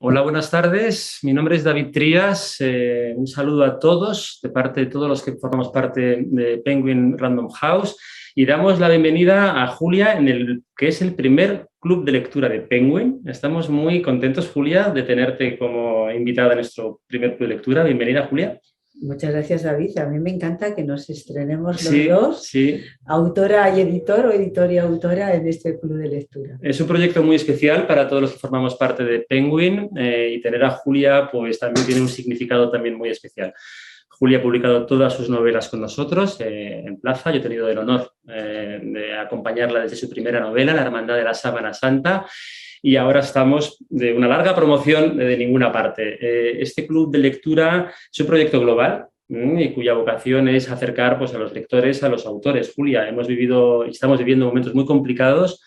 Hola, buenas tardes. Mi nombre es David Trías. Un saludo a todos de parte de todos los que formamos parte de Penguin Random House y damos la bienvenida a Julia en el que es el primer club de lectura de Penguin. Estamos muy contentos, Julia, de tenerte como invitada en nuestro primer club de lectura. Bienvenida, Julia. Muchas gracias, David. A mí me encanta que nos estrenemos los Sí, dos, sí. autora y editor o editor y autora en este club de lectura. Es un proyecto muy especial para todos los que formamos parte de Penguin y tener a Julia pues también tiene un significado también muy especial. Julia ha publicado todas sus novelas con nosotros en Plaza. Yo he tenido el honor de acompañarla desde su primera novela, La Hermandad de la Sábana Santa, y ahora estamos de una larga promoción de ninguna parte. Este club de lectura es un proyecto global y cuya vocación es acercar pues, a los lectores, a los autores. Julia, estamos viviendo momentos muy complicados,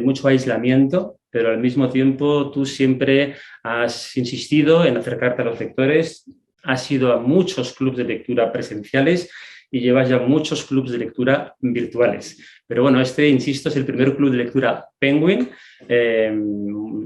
mucho aislamiento, pero al mismo tiempo tú siempre has insistido en acercarte a los lectores, has ido a muchos clubes de lectura presenciales y llevas ya muchos clubes de lectura virtuales. Pero bueno, insisto, es el primer club de lectura Penguin.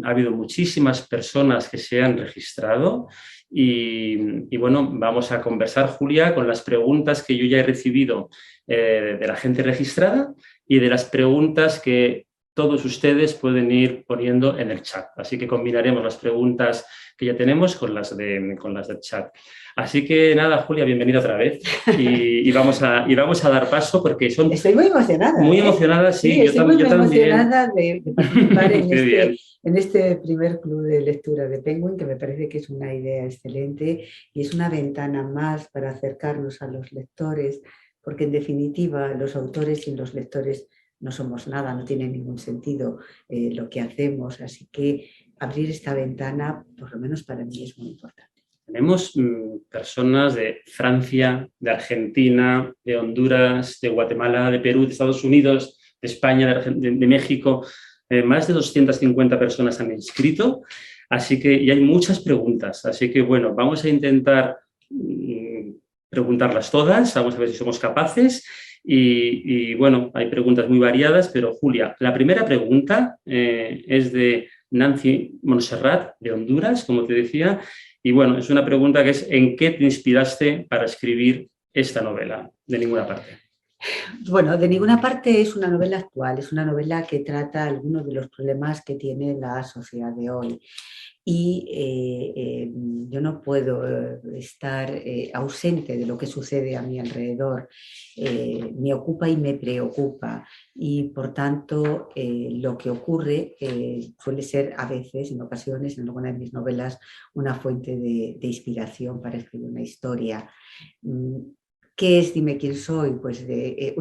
Ha habido muchísimas personas que se han registrado y bueno, vamos a conversar, Julia, con las preguntas que yo ya he recibido de la gente registrada y de las preguntas que todos ustedes pueden ir poniendo en el chat. Así que combinaremos las preguntas que ya tenemos con las del chat. Así que nada, Julia, bienvenida otra vez y vamos a dar paso porque son... Estoy muy emocionada. Muy emocionada, sí, Sí, estoy muy yo también. emocionada de participar Qué en este primer club de lectura de Penguin, que me parece que es una idea excelente y es una ventana más para acercarnos a los lectores, porque en definitiva los autores y los lectores no somos nada, no tiene ningún sentido lo que hacemos, así que abrir esta ventana, por lo menos para mí, es muy importante. Tenemos personas de Francia, de Argentina, de Honduras, de Guatemala, de Perú, de Estados Unidos, de España, de México. Más de 250 personas han inscrito, así que y hay muchas preguntas. Así que bueno, vamos a intentar preguntarlas todas, vamos a ver si somos capaces. Y bueno, hay preguntas muy variadas, pero Julia, la primera pregunta es de Nancy Montserrat, de Honduras, como te decía. Y bueno, es una pregunta que es ¿en qué te inspiraste para escribir esta novela? De ninguna parte. Bueno, de ninguna parte es una novela actual, es una novela que trata algunos de los problemas que tiene la sociedad de hoy. Y yo no puedo estar ausente de lo que sucede a mi alrededor. Me ocupa y me preocupa y por tanto lo que ocurre suele ser a veces, en ocasiones, en alguna de mis novelas, una fuente de inspiración para escribir una historia. ¿Qué es Dime quién soy? Pues de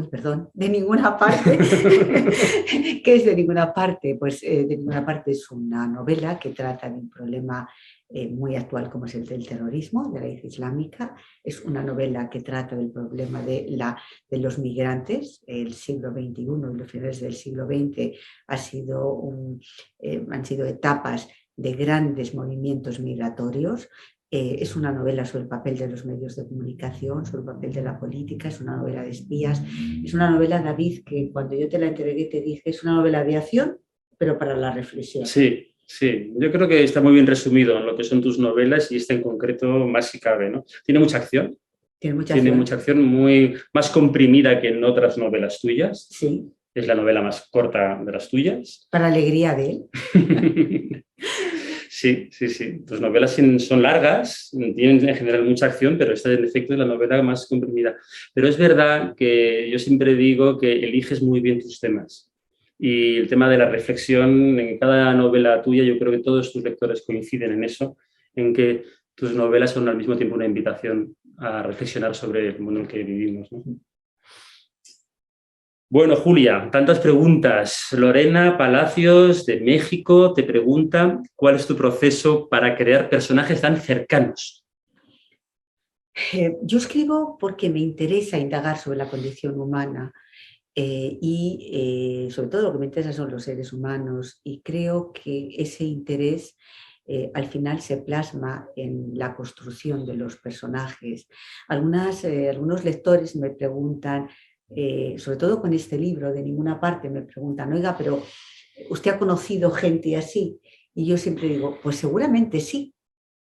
ninguna parte. ¿Qué es de ninguna parte? Pues de ninguna parte es una novela que trata de un problema muy actual como es el del terrorismo, de la raíz islámica. Es una novela que trata del problema de los migrantes. El siglo XXI y los finales del siglo XX han sido etapas de grandes movimientos migratorios. Es una novela sobre el papel de los medios de comunicación, sobre el papel de la política, es una novela de espías, es una novela, David, que cuando yo te la entregué te dije, es una novela de acción, pero para la reflexión. Sí, sí, yo creo que está muy bien resumido en lo que son tus novelas y esta en concreto más si cabe, ¿no? Tiene mucha acción. Tiene mucha acción muy más comprimida que en otras novelas tuyas. Sí. Es la novela más corta de las tuyas. Para alegría de él. Sí, sí, sí. Tus novelas son largas, tienen en general mucha acción, pero esta en efecto es la novela más comprimida. Pero es verdad que yo siempre digo que eliges muy bien tus temas. Y el tema de la reflexión, en cada novela tuya, yo creo que todos tus lectores coinciden en eso, en que tus novelas son al mismo tiempo una invitación a reflexionar sobre el mundo en el que vivimos, ¿no? Bueno, Julia, tantas preguntas. Lorena Palacios, de México, te pregunta ¿cuál es tu proceso para crear personajes tan cercanos? Yo escribo porque me interesa indagar sobre la condición humana y sobre todo lo que me interesa son los seres humanos y creo que ese interés al final se plasma en la construcción de los personajes. Algunos lectores me preguntan, sobre todo con este libro, de ninguna parte me preguntan, oiga, pero ¿usted ha conocido gente así? Y yo siempre digo, pues seguramente sí,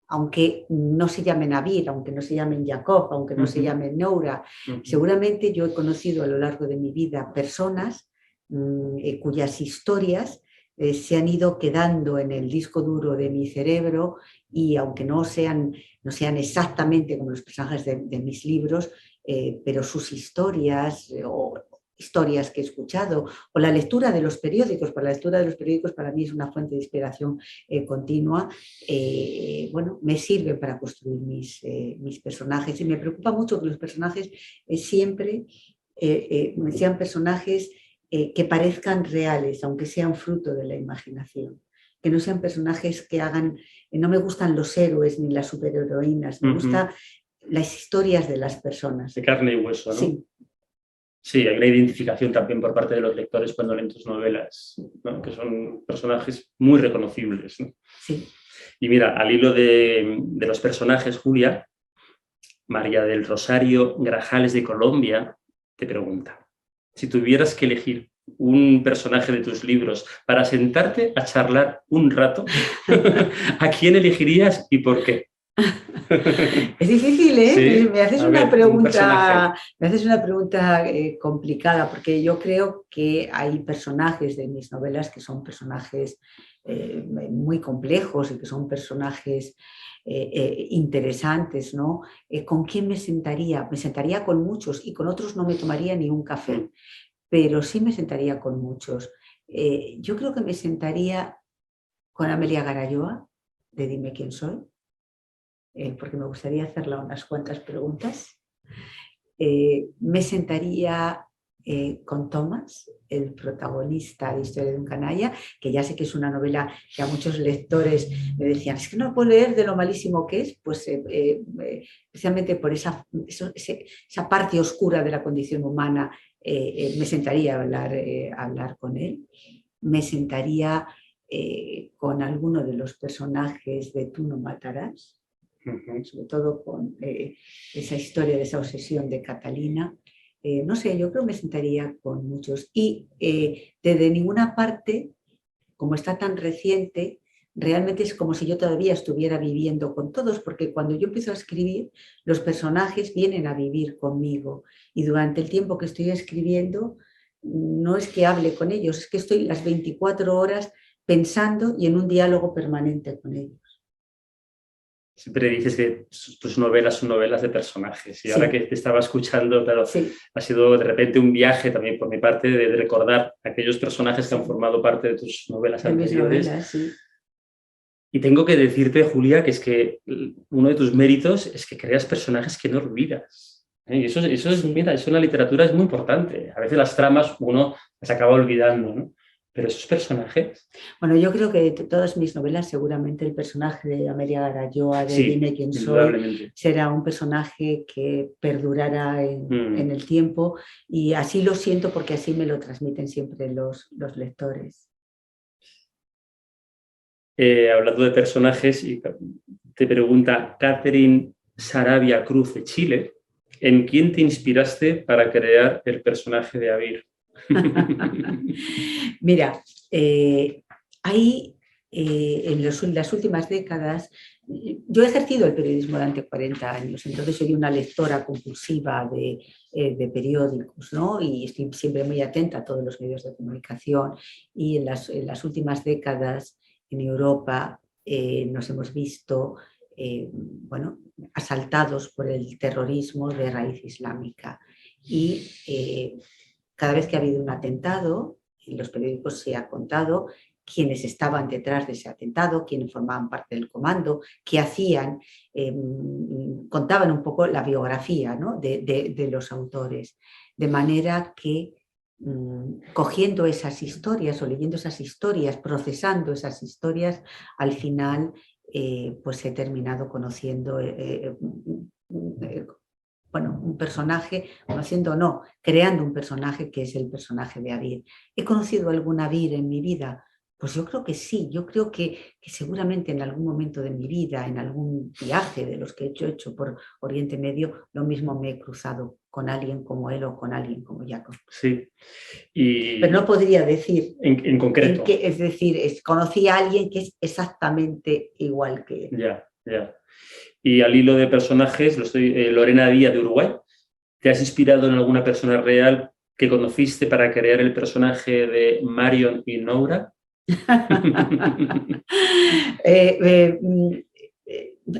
aunque no se llamen Nabil, aunque no se llamen Jacob, aunque no se llamen Noura, seguramente yo he conocido a lo largo de mi vida personas cuyas historias se han ido quedando en el disco duro de mi cerebro y aunque no sean exactamente como los personajes de mis libros, pero sus historias o historias que he escuchado o la lectura de los periódicos, la lectura de los periódicos para mí es una fuente de inspiración continua, bueno, me sirve para construir mis personajes y me preocupa mucho que los personajes siempre sean personajes que parezcan reales, aunque sean fruto de la imaginación, que no sean personajes que hagan, no me gustan los héroes ni las superheroínas, me gustan las historias de las personas. De carne y hueso, ¿no? Sí. Sí, hay una identificación también por parte de los lectores cuando leen tus novelas, ¿no? Que son personajes muy reconocibles, ¿no? Sí. Y mira, al hilo de los personajes, Julia, María del Rosario Grajales de Colombia te pregunta, si tuvieras que elegir un personaje de tus libros para sentarte a charlar un rato, ¿a quién elegirías y por qué? Es difícil, ¿eh? Sí, me haces una pregunta complicada, porque yo creo que hay personajes de mis novelas que son personajes muy complejos y que son personajes interesantes, ¿no? ¿Con quién me sentaría? Me sentaría con muchos y con otros no me tomaría ni un café, pero sí me sentaría con muchos. Yo creo que me sentaría con Amelia Garayoa, de Dime quién soy. Porque me gustaría hacerle unas cuantas preguntas. Me sentaría con Thomas, el protagonista de Historia de un canalla, que ya sé que es una novela que a muchos lectores me decían, es que no puedo leer de lo malísimo que es, pues especialmente por esa parte oscura de la condición humana, me sentaría a hablar con él. Me sentaría con alguno de los personajes de Tú no matarás, sobre todo con esa historia de esa obsesión de Catalina. No sé, yo creo que me sentaría con muchos. Y desde ninguna parte, como está tan reciente, realmente es como si yo todavía estuviera viviendo con todos, porque cuando yo empiezo a escribir, los personajes vienen a vivir conmigo. Y durante el tiempo que estoy escribiendo, no es que hable con ellos, es que estoy las 24 horas pensando y en un diálogo permanente con ellos. Siempre dices que tus novelas son novelas de personajes y Sí. ahora que te estaba escuchando, claro, Sí. ha sido de repente un viaje también por mi parte de recordar aquellos personajes que han formado parte de tus novelas de anteriores. Mis novelas, sí. Y tengo que decirte, Julia, que es que uno de tus méritos es que creas personajes que no olvidas. Y eso es, Sí. mira, eso en la literatura es muy importante. A veces las tramas uno las acaba olvidando, ¿no? Pero esos personajes... Bueno, yo creo que de todas mis novelas seguramente el personaje de Amelia Garayoa, de Sí, Dime quién soy, será un personaje que perdurará en el tiempo y así lo siento porque así me lo transmiten siempre los lectores. Hablando de personajes, y te pregunta Catherine Sarabia Cruz de Chile, ¿en quién te inspiraste para crear el personaje de Abir? Mira, hay en las últimas décadas, yo he ejercido el periodismo durante 40 años, entonces soy una lectora compulsiva de periódicos, ¿no? Y estoy siempre muy atenta a todos los medios de comunicación y en las últimas décadas en Europa nos hemos visto bueno, asaltados por el terrorismo de raíz islámica y cada vez que ha habido un atentado, en los periódicos se ha contado quiénes estaban detrás de ese atentado, quiénes formaban parte del comando, qué hacían, contaban un poco la biografía, ¿no? de los autores. De manera que cogiendo esas historias o leyendo esas historias, procesando esas historias, al final pues he terminado conociendo bueno, un personaje, conociendo o no, creando un personaje que es el personaje de Abir. ¿He conocido algún Abir en mi vida? Pues yo creo que sí, yo creo que seguramente en algún momento de mi vida, en algún viaje de los que he hecho por Oriente Medio, lo mismo me he cruzado con alguien como él o con alguien como Jacob. Sí. Y pero no podría decir en concreto. es decir, conocí a alguien que es exactamente igual que él. Ya. Y al hilo de personajes, Lorena Díaz de Uruguay, ¿te has inspirado en alguna persona real que conociste para crear el personaje de Marion y Nora?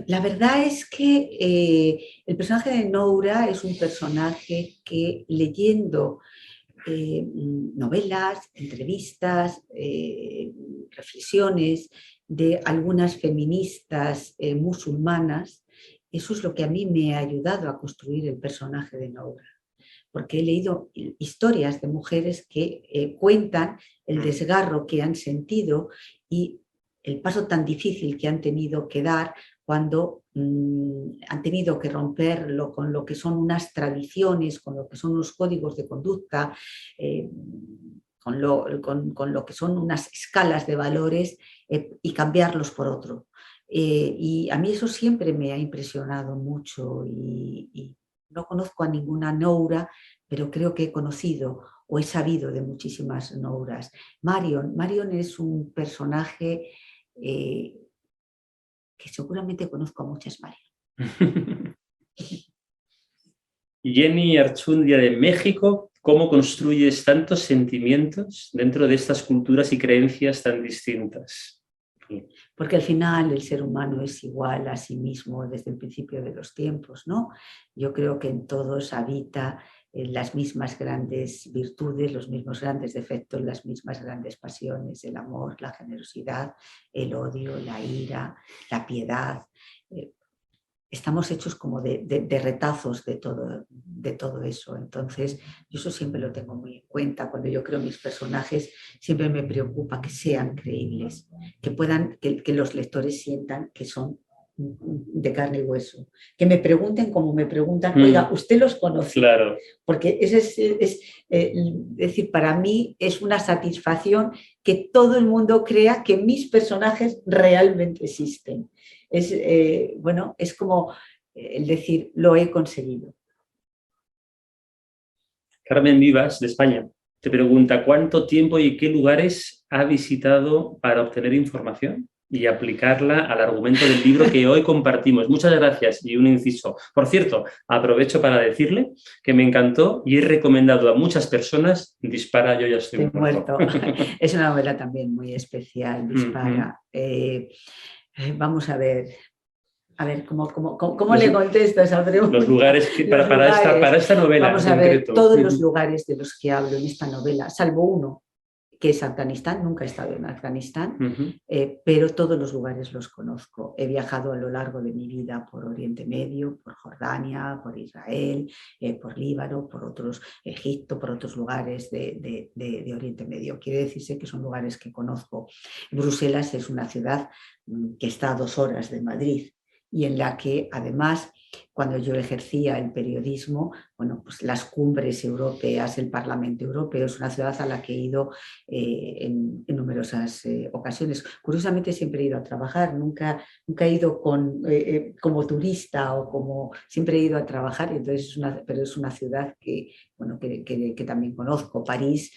La verdad es que el personaje de Noura es un personaje que leyendo novelas, entrevistas, reflexiones de algunas feministas musulmanas, eso es lo que a mí me ha ayudado a construir el personaje de Noura, porque he leído historias de mujeres que cuentan el desgarro que han sentido y el paso tan difícil que han tenido que dar cuando han tenido que romperlo con lo que son unas tradiciones, con lo que son unos códigos de conducta, con lo que son unas escalas de valores y cambiarlos por otro. Y a mí eso siempre me ha impresionado mucho y no conozco a ninguna Noura, pero creo que he conocido o he sabido de muchísimas Nouras. Marion es un personaje que seguramente conozco a muchas Marion. Jenny Archundia de México, ¿cómo construyes tantos sentimientos dentro de estas culturas y creencias tan distintas? Porque al final el ser humano es igual a sí mismo desde el principio de los tiempos, ¿no? Yo creo que en todos habita las mismas grandes virtudes, los mismos grandes defectos, las mismas grandes pasiones, el amor, la generosidad, el odio, la ira, la piedad. Estamos hechos como de retazos de todo eso. Entonces, yo eso siempre lo tengo muy en cuenta. Cuando yo creo mis personajes, siempre me preocupa que sean creíbles, que los lectores sientan que son de carne y hueso. Que me pregunten como me preguntan, oiga, ¿usted los conoce? Claro. Porque es decir, para mí es una satisfacción que todo el mundo crea que mis personajes realmente existen. Es como el decir, lo he conseguido. Carmen Vivas, de España, te pregunta ¿cuánto tiempo y qué lugares ha visitado para obtener información y aplicarla al argumento del libro que hoy compartimos? Muchas gracias. Y un inciso. Por cierto, aprovecho para decirle que me encantó y he recomendado a muchas personas Dispara, yo ya estoy muerto. Es una novela también muy especial, Dispara. Vamos a ver. A ver, ¿cómo le contesto a esa pregunta? Los lugares para esta novela. Vamos a ver, todos los lugares de los que hablo en esta novela, salvo uno, que es Afganistán, nunca he estado en Afganistán, pero todos los lugares los conozco. He viajado a lo largo de mi vida por Oriente Medio, por Jordania, por Israel, por Líbano, por otros, Egipto, por otros lugares de Oriente Medio. Quiere decirse que son lugares que conozco. Bruselas es una ciudad que está a 2 horas de Madrid, y en la que además cuando yo ejercía el periodismo, pues las cumbres europeas, el Parlamento Europeo, es una ciudad a la que he ido en numerosas ocasiones. Curiosamente siempre he ido a trabajar, nunca he ido como turista siempre he ido a trabajar, entonces pero es una ciudad que también conozco. París,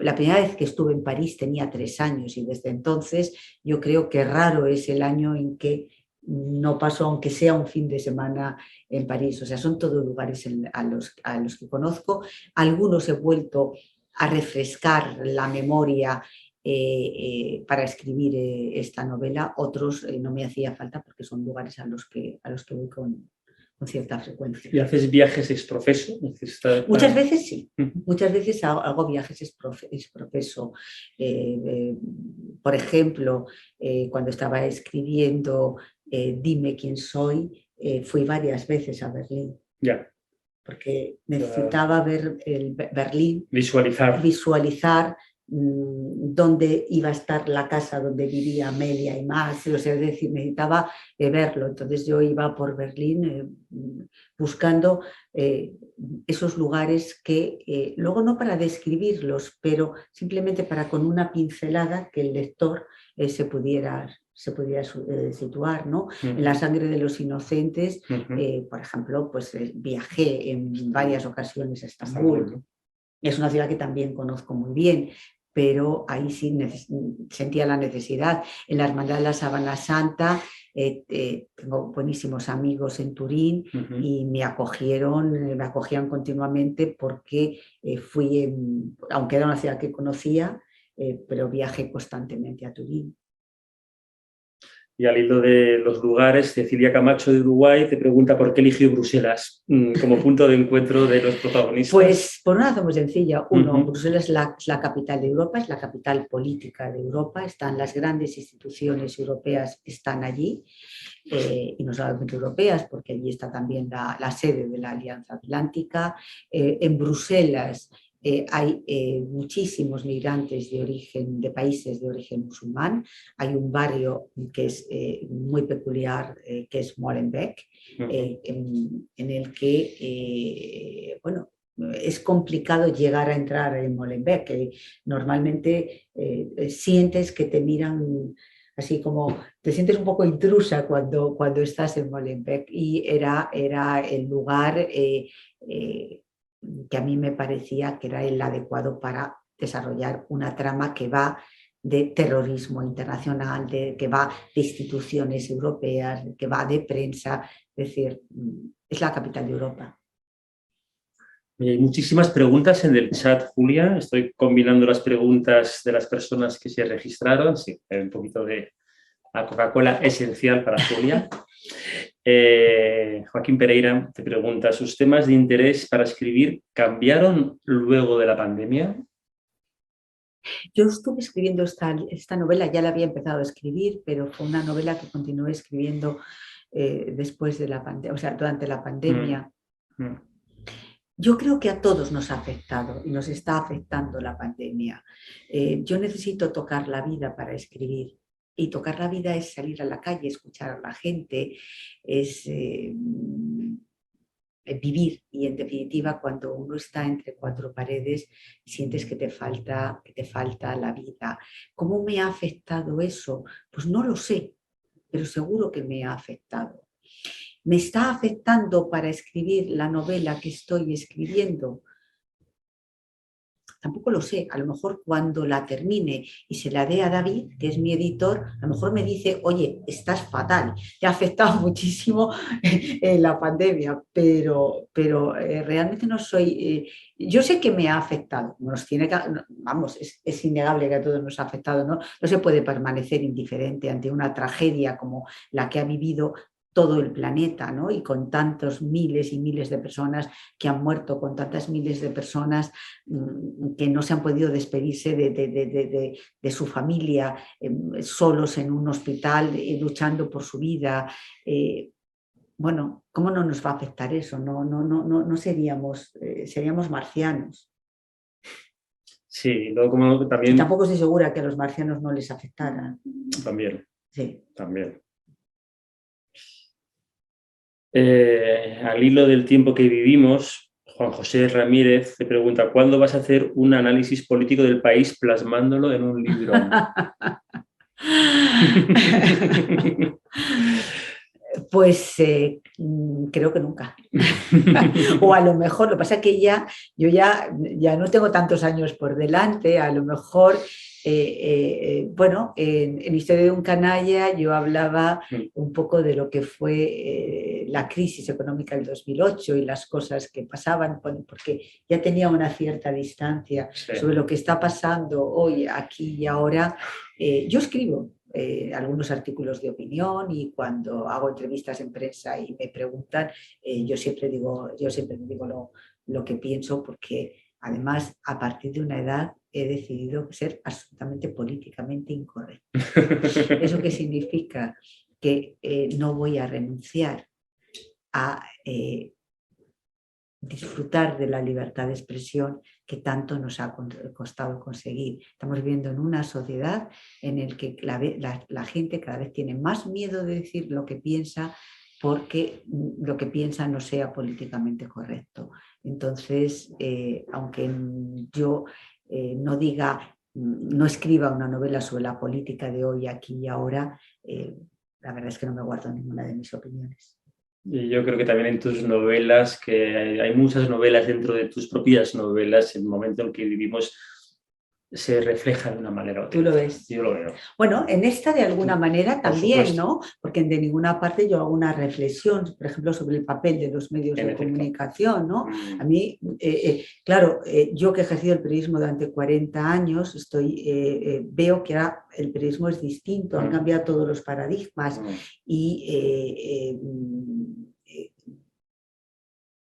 la primera vez que estuve en París tenía 3 años y desde entonces yo creo que raro es el año en que no paso, aunque sea un fin de semana en París. O sea, son todos lugares a los que conozco. Algunos he vuelto a refrescar la memoria para escribir esta novela. Otros no me hacía falta porque son lugares a los que voy con cierta frecuencia. ¿Y haces viajes exprofeso? Muchas veces sí. Muchas veces hago viajes exprofeso. Por ejemplo, cuando estaba escribiendo Dime quién soy, fui varias veces a Berlín. Ya. Porque necesitaba ver Berlín, visualizar dónde iba a estar la casa donde vivía Amelia y más, o sea, es decir, necesitaba verlo. Entonces yo iba por Berlín buscando esos lugares que luego no para describirlos, pero simplemente para con una pincelada que el lector se pudiera se podría situar, ¿no? Uh-huh. En La sangre de los inocentes, Uh-huh. por ejemplo, pues viajé en varias ocasiones a Estambul, Estambul. ¿no? Es una ciudad que también conozco muy bien, pero ahí sí sentía la necesidad. En la Hermandad de la Sábana Santa tengo buenísimos amigos en Turín Uh-huh. y me acogían continuamente porque aunque era una ciudad que conocía, pero viajé constantemente a Turín. Y al hilo de los lugares, Cecilia Camacho de Uruguay te pregunta por qué eligió Bruselas como punto de encuentro de los protagonistas. Pues por una razón muy sencilla. Uno, Uh-huh. Bruselas es la capital de Europa, es la capital política de Europa, están las grandes instituciones europeas, están allí, y no solamente europeas, porque allí está también la sede de la Alianza Atlántica. En Bruselas hay muchísimos migrantes de países de origen musulmán. Hay un barrio que es muy peculiar, que es Molenbeek, en el que, bueno, es complicado llegar a entrar en Molenbeek, que normalmente sientes que te miran así como, te sientes un poco intrusa cuando estás en Molenbeek, y era el lugar que a mí me parecía que era el adecuado para desarrollar una trama que va de terrorismo internacional, que va de instituciones europeas, que va de prensa, es decir, es la capital de Europa. Hay muchísimas preguntas en el chat, Julia. Estoy combinando las preguntas de las personas que se registraron. Sí, hay un poquito de la Coca-Cola esencial para Julia. Joaquín Pereira te pregunta, ¿sus temas de interés para escribir cambiaron luego de la pandemia? Yo estuve escribiendo esta novela, ya la había empezado a escribir, pero fue una novela que continué escribiendo después de la pandemia, o sea, durante la pandemia. Yo creo que a todos nos ha afectado y nos está afectando la pandemia. Yo necesito tocar la vida para escribir, y tocar la vida es salir a la calle, escuchar a la gente, es vivir, y en definitiva cuando uno está entre cuatro paredes sientes que te falta la vida. ¿Cómo me ha afectado eso? Pues no lo sé, pero seguro que me ha afectado. ¿Me está afectando para escribir la novela que estoy escribiendo? Tampoco lo sé. A lo mejor cuando la termine y se la dé a David, que es mi editor, a lo mejor me dice, oye, estás fatal, te ha afectado muchísimo la pandemia, pero realmente no soy... yo sé que me ha afectado, vamos, es innegable que a todos nos ha afectado, ¿no? No se puede permanecer indiferente ante una tragedia como la que ha vivido todo el planeta, ¿no? Y con tantos miles y miles de personas que han muerto, con tantas miles de personas que no se han podido despedirse de su familia, solos en un hospital, luchando por su vida. Bueno, ¿cómo no nos va a afectar eso? No seríamos marcianos. Sí, luego como también... Y tampoco estoy segura que a los marcianos no les afectara. También. Sí. También. Al hilo del tiempo que vivimos, Juan José Ramírez te pregunta, ¿cuándo vas a hacer un análisis político del país plasmándolo en un libro? Pues creo que nunca. O a lo mejor, lo que pasa es que yo ya no tengo tantos años por delante, a lo mejor, bueno, en Historia de un canalla yo hablaba un poco de lo que fue la crisis económica del 2008 y las cosas que pasaban, porque ya tenía una cierta distancia sobre lo que está pasando hoy, aquí y ahora. Yo escribo algunos artículos de opinión, y cuando hago entrevistas en prensa y me preguntan, yo siempre digo lo que pienso, porque además a partir de una edad he decidido ser absolutamente políticamente incorrecto. ¿Eso qué significa? Que no voy a renunciar a disfrutar de la libertad de expresión que tanto nos ha costado conseguir. Estamos viviendo en una sociedad en la que la gente cada vez tiene más miedo de decir lo que piensa, porque lo que piensa no sea políticamente correcto. Entonces, aunque yo no escriba una novela sobre la política de hoy, aquí y ahora, la verdad es que no me guardo ninguna de mis opiniones. Y yo creo que también en tus novelas, que hay muchas novelas dentro de tus propias novelas, el momento en el que vivimos se refleja de una manera u otra. Tú lo ves. Yo lo veo. Bueno, en esta de alguna manera también, ¿no? Porque de ninguna parte yo hago una reflexión, por ejemplo, sobre el papel de los medios de comunicación, ¿no? A mí, claro, yo que he ejercido el periodismo durante 40 años, veo que ahora el periodismo es distinto, han cambiado todos los paradigmas y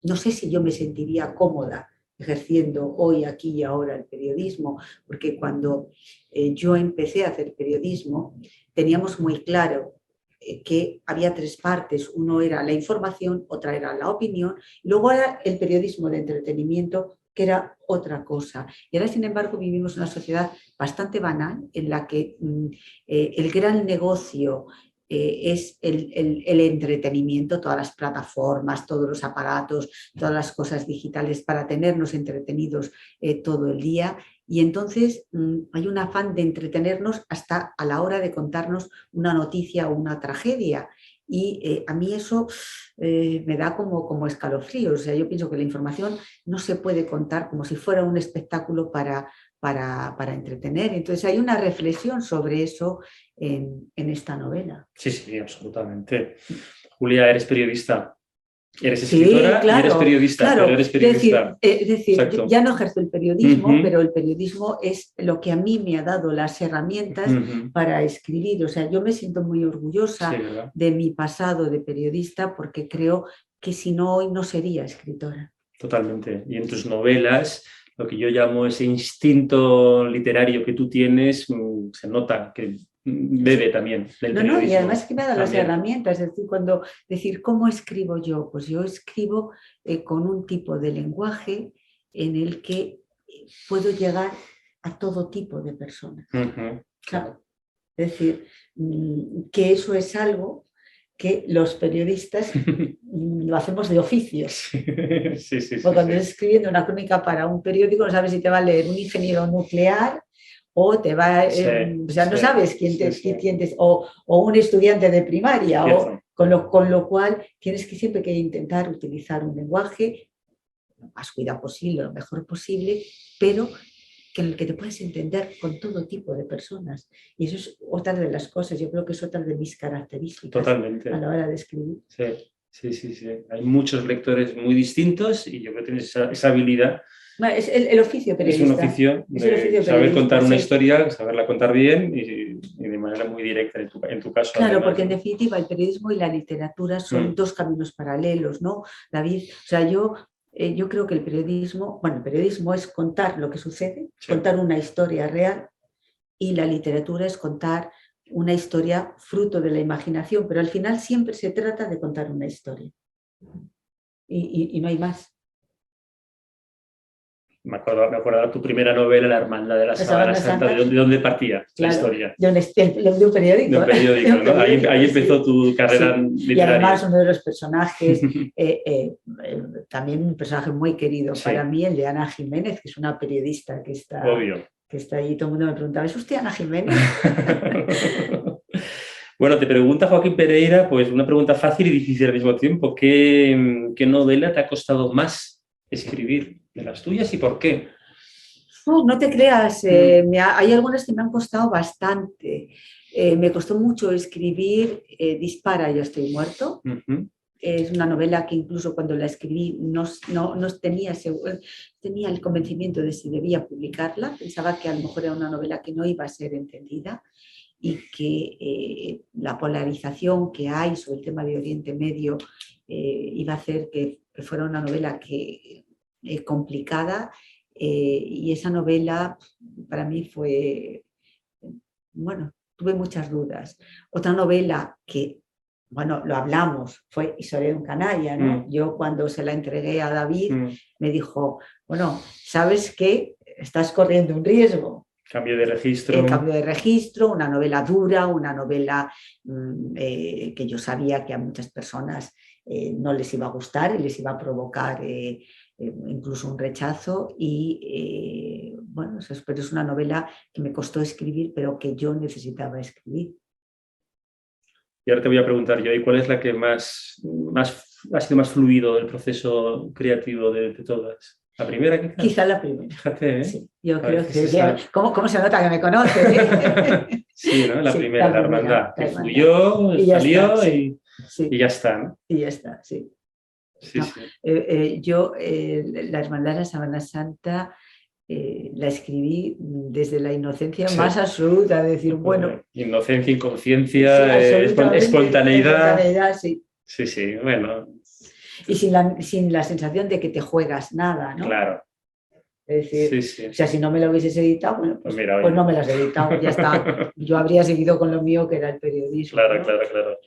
no sé si yo me sentiría cómoda ejerciendo hoy, aquí y ahora el periodismo, porque cuando yo empecé a hacer periodismo teníamos muy claro que había tres partes, uno era la información, otra era la opinión, y luego era el periodismo de entretenimiento, que era otra cosa. Y ahora, sin embargo, vivimos en una sociedad bastante banal en la que el gran negocio es el entretenimiento, todas las plataformas, todos los aparatos, todas las cosas digitales para tenernos entretenidos todo el día. Y entonces hay un afán de entretenernos hasta a la hora de contarnos una noticia o una tragedia. Y a mí eso me da como escalofríos. O sea, yo pienso que la información no se puede contar como si fuera un espectáculo para entretener. Entonces hay una reflexión sobre eso en esta novela. Sí, sí, absolutamente. Julia, eres periodista. Eres escritora, sí, claro, y eres periodista, claro. Pero eres periodista. Es decir, ya no ejerzo el periodismo, pero el periodismo es lo que a mí me ha dado las herramientas para escribir. O sea, yo me siento muy orgullosa de mi pasado de periodista porque creo que si no, hoy no sería escritora. Totalmente. Y en tus novelas, lo que yo llamo ese instinto literario que tú tienes, se nota que bebe también del periodismo. Y además que me ha dado las herramientas, es decir, ¿cómo escribo yo? Pues yo escribo con un tipo de lenguaje en el que puedo llegar a todo tipo de personas. Claro. Es decir, que eso es algo que los periodistas lo hacemos de oficio. Sí, porque cuando estás escribiendo una crónica para un periódico, no sabes si te va a leer un ingeniero nuclear o te va, o sea, no sabes quién o un estudiante de primaria, con lo cual tienes que siempre que intentar utilizar un lenguaje lo más cuidado posible, lo mejor posible, pero en el que te puedes entender con todo tipo de personas. Y eso es otra de las cosas, yo creo que es otra de mis características. Totalmente. A la hora de escribir. Sí. Hay muchos lectores muy distintos y yo creo que tienes esa habilidad. Es el oficio periodista. Es un oficio de saber contar una historia, saberla contar bien y de manera muy directa en tu caso. Claro, además, porque en definitiva el periodismo y la literatura son dos caminos paralelos, ¿no, David? O sea, yo creo que el periodismo es contar lo que sucede, contar una historia real, y la literatura es contar una historia fruto de la imaginación, pero al final siempre se trata de contar una historia. Y no hay más. Me acuerdo de tu primera novela, La Hermandad de la Sábana Santa, ¿de dónde partía la historia? De un periódico. De un periódico, ¿no? Ahí empezó tu carrera literaria. Y además uno de los personajes, también un personaje muy querido para mí, el de Ana Jiménez, que es una periodista que está, que está ahí. Todo el mundo me preguntaba, ¿es usted Ana Jiménez? Bueno, te pregunta Joaquín Pereira, pues una pregunta fácil y difícil al mismo tiempo. ¿Qué novela te ha costado más escribir de las tuyas y por qué? No te creas, hay algunas que me han costado bastante. Me costó mucho escribir Dispara, yo estoy muerto. Es una novela que incluso cuando la escribí no tenía el convencimiento de si debía publicarla. Pensaba que a lo mejor era una novela que no iba a ser entendida y que la polarización que hay sobre el tema de Oriente Medio iba a hacer que fuera una novela complicada, y esa novela para mí fue, tuve muchas dudas. Otra novela que, lo hablamos, fue Historia de un canalla, ¿no? Yo cuando se la entregué a David me dijo, ¿sabes qué? Estás corriendo un riesgo. Cambio de registro. Cambio de registro, una novela dura, una novela que yo sabía que a muchas personas no les iba a gustar y les iba a provocar incluso un rechazo. Y pero es una novela que me costó escribir, pero que yo necesitaba escribir. Y ahora te voy a preguntar yo, ¿y cuál es la que ha sido más fluido el proceso creativo de todas? ¿La primera quizás? Quizá la primera. Fíjate, ¿eh? Sí, yo A creo veces que... esa... ¿Cómo se nota que me conoces? Sí, ¿no? La Sí, primera, la hermandad, que fluyó, y ya está, salió sí, y sí, ya está, ¿no? y ya está, sí. Sí, No, sí. yo la Hermandad de la Sábana Santa la escribí desde la inocencia Sí. más absoluta, de decir, bueno, Inocencia, sí, inconsciencia, absolutamente, espontaneidad. espontaneidad, sí. Sí, sí, bueno, Y sin la sensación de que te juegas nada, ¿no? claro. Es Sí, decir, o sí. sea, si no me lo hubieses editado, bueno, Pues mira, pues oye. no me lo has editado, ya está. Yo habría seguido con lo mío, que era el periodismo, Claro, ¿no? claro, claro.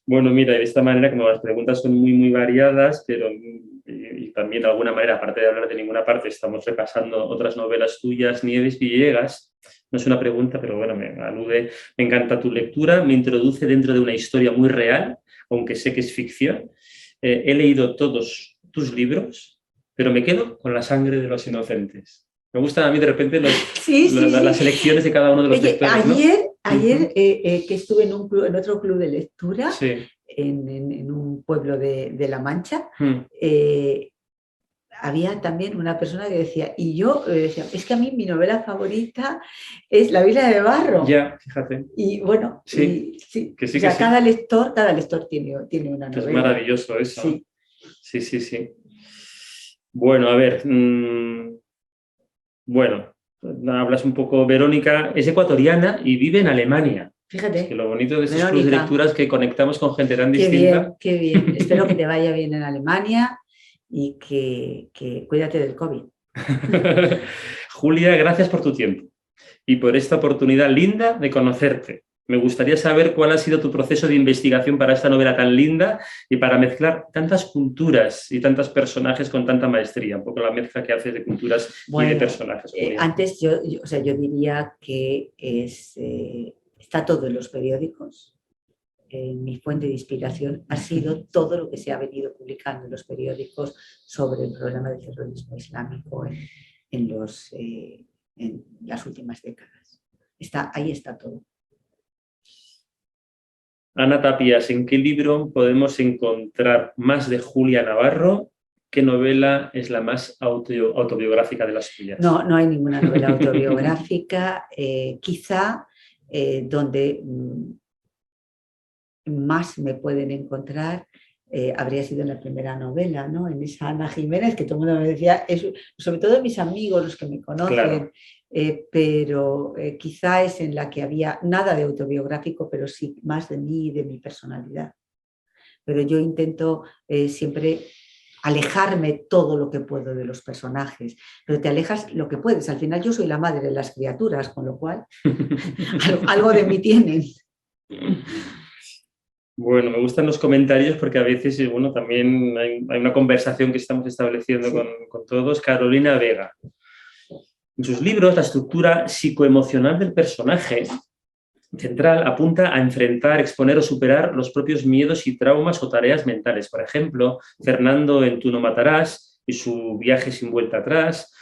Bueno, mira, de esta manera, como las preguntas son muy, muy variadas, pero y también de alguna manera, aparte de hablar de ninguna parte, estamos repasando otras novelas tuyas, Nieves Villegas. No es una pregunta, pero bueno, me alude. Me encanta tu lectura, me introduce dentro de una historia muy real, aunque sé que es ficción. He leído todos tus libros, pero me quedo con La sangre de los inocentes. Me gustan a mí de repente Sí, sí, sí. las selecciones de cada uno de los Oye, lectores, ¿no? ayer que estuve en otro club de lectura, Sí. en un pueblo de La Mancha, Mm. había también una persona que decía, y yo decía, es que a mí mi novela favorita es La Vila de Barro. Ya, fíjate. Y bueno, sí, sí. que sí, O sea, que sí. cada lector tiene una Que novela. es maravilloso eso. Sí. Sí, sí, sí. Bueno, a ver. Bueno, hablas un poco, Verónica es ecuatoriana y vive en Alemania. Fíjate. Es que lo bonito de estos Verónica, clubes de lectura es que conectamos con gente tan qué distinta. bien, qué bien. Espero que te vaya bien en Alemania y que cuídate del COVID. Julia, gracias por tu tiempo y por esta oportunidad linda de conocerte. Me gustaría saber cuál ha sido tu proceso de investigación para esta novela tan linda y para mezclar tantas culturas y tantos personajes con tanta maestría. Un poco la mezcla que haces de culturas y de personajes. Antes yo diría que está todo en los periódicos. Mi fuente de inspiración ha sido todo lo que se ha venido publicando en los periódicos sobre el problema del terrorismo islámico en las últimas décadas. Ahí está todo. Ana Tapias, ¿en qué libro podemos encontrar más de Julia Navarro? ¿Qué novela es la más autobiográfica de las tuyas? No hay ninguna novela autobiográfica. Quizá donde más me pueden encontrar habría sido en la primera novela, ¿no? En esa Ana Jiménez, que todo el mundo me decía, sobre todo mis amigos, los que me conocen, claro. Pero quizá es en la que había nada de autobiográfico, pero sí más de mí y de mi personalidad. Pero yo intento siempre alejarme todo lo que puedo de los personajes, pero te alejas lo que puedes. Al final yo soy la madre de las criaturas, con lo cual algo de mí tienen. Bueno, me gustan los comentarios porque a veces, bueno, también hay una conversación que estamos estableciendo con todos. Carolina Vega. En sus libros, la estructura psicoemocional del personaje central apunta a enfrentar, exponer o superar los propios miedos y traumas o tareas mentales. Por ejemplo, Fernando en Tú no matarás y su viaje sin vuelta atrás,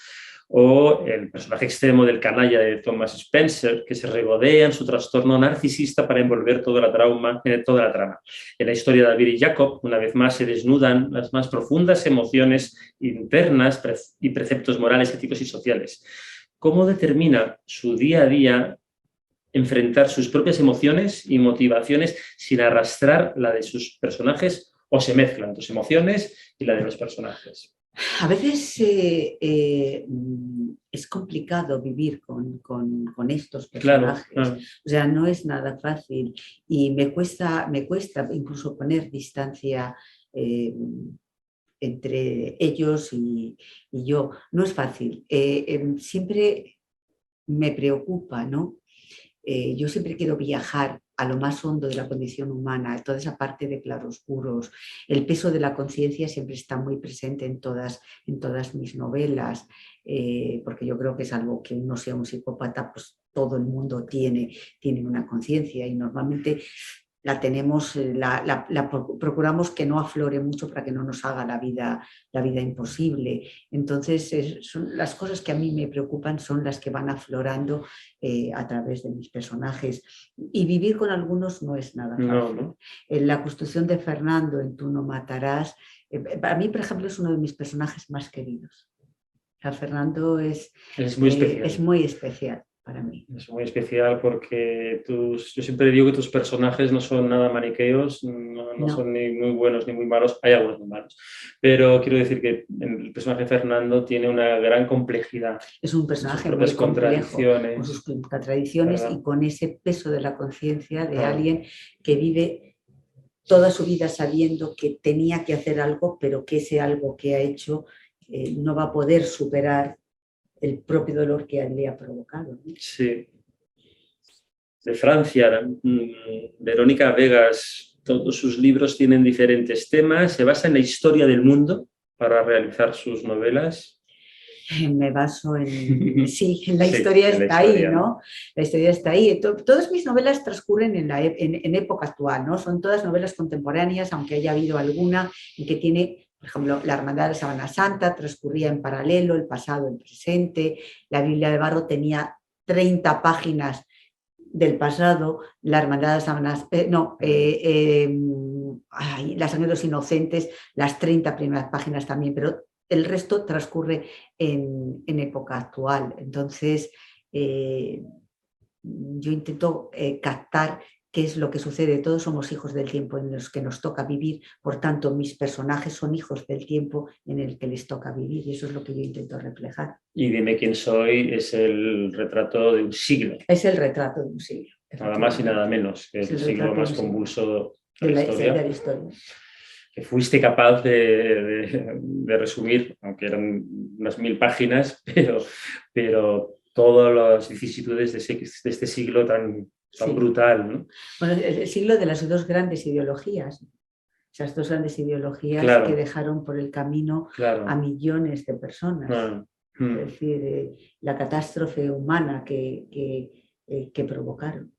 o el personaje extremo del canalla de Thomas Spencer, que se regodea en su trastorno narcisista para envolver toda la trama. En la historia de David y Jacob, una vez más, se desnudan las más profundas emociones internas y preceptos morales, éticos y sociales. ¿Cómo determina su día a día enfrentar sus propias emociones y motivaciones sin arrastrar la de sus personajes, o se mezclan tus emociones y la de los personajes? A veces es complicado vivir con estos personajes. Claro. O sea, no es nada fácil y me cuesta incluso poner distancia entre ellos y yo. No es fácil. Siempre me preocupa, ¿no? Yo siempre quiero viajar a lo más hondo de la condición humana, toda esa parte de claroscuros. El peso de la conciencia siempre está muy presente en todas mis novelas, porque yo creo que salvo que uno sea un psicópata, pues todo el mundo tiene una conciencia y normalmente la tenemos, procuramos que no aflore mucho para que no nos haga la vida imposible. Entonces, las cosas que a mí me preocupan son las que van aflorando a través de mis personajes. Y vivir con algunos no es nada fácil. No. La construcción de Fernando en Tú no matarás, para mí, por ejemplo, es uno de mis personajes más queridos. O sea, Fernando es muy especial para mí. Es muy especial porque yo siempre digo que tus personajes no son nada maniqueos, no son ni muy buenos ni muy malos, hay algunos muy malos, pero quiero decir que el personaje de Fernando tiene una gran complejidad. Es un personaje muy complejo, con sus contradicciones, ¿verdad? Y con ese peso de la conciencia de alguien que vive toda su vida sabiendo que tenía que hacer algo, pero que ese algo que ha hecho no va a poder superar el propio dolor que le ha provocado, ¿no? Sí. De Francia, Verónica Vegas, todos sus libros tienen diferentes temas, se basa en la historia del mundo para realizar sus novelas. Me baso en... Sí, la historia está ahí, ¿no? La historia está ahí. Todas mis novelas transcurren en época actual, ¿no? Son todas novelas contemporáneas, aunque haya habido alguna en que tiene... Por ejemplo, La Hermandad de Sábana Santa transcurría en paralelo, el pasado, el presente. La Biblia de Barro tenía 30 páginas del pasado. La Hermandad de Sábana... La Sangre de los Inocentes, las 30 primeras páginas también, pero el resto transcurre en época actual. Entonces, yo intento captar qué es lo que sucede. Todos somos hijos del tiempo en los que nos toca vivir, por tanto mis personajes son hijos del tiempo en el que les toca vivir, y eso es lo que yo intento reflejar. Y Dime quién soy es el retrato de un siglo. Es el retrato de un siglo. Nada más y nada menos, que es el siglo más convulso de la historia. Que fuiste capaz de resumir, aunque eran unas 1000 páginas, pero todas las vicisitudes de este siglo tan brutal, ¿no? Bueno, el siglo de las dos grandes ideologías, esas dos grandes ideologías que dejaron por el camino a millones de personas. Es decir, la catástrofe humana que provocaron.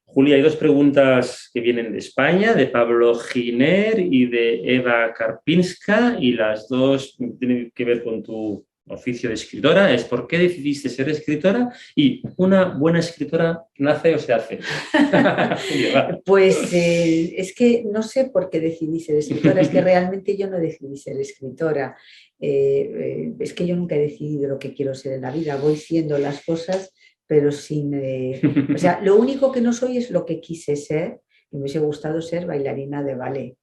Julia, hay 2 preguntas que vienen de España, de Pablo Giner y de Eva Karpinska, y las 2 tienen que ver con tu oficio de escritora. Es ¿por qué decidiste ser escritora? Y ¿una buena escritora nace o se hace? Pues es que no sé por qué decidí ser escritora, es que realmente yo no decidí ser escritora. Es que yo nunca he decidido lo que quiero ser en la vida, voy siendo las cosas, pero sin... o sea, lo único que no soy es lo que quise ser, y me hubiese gustado ser bailarina de ballet.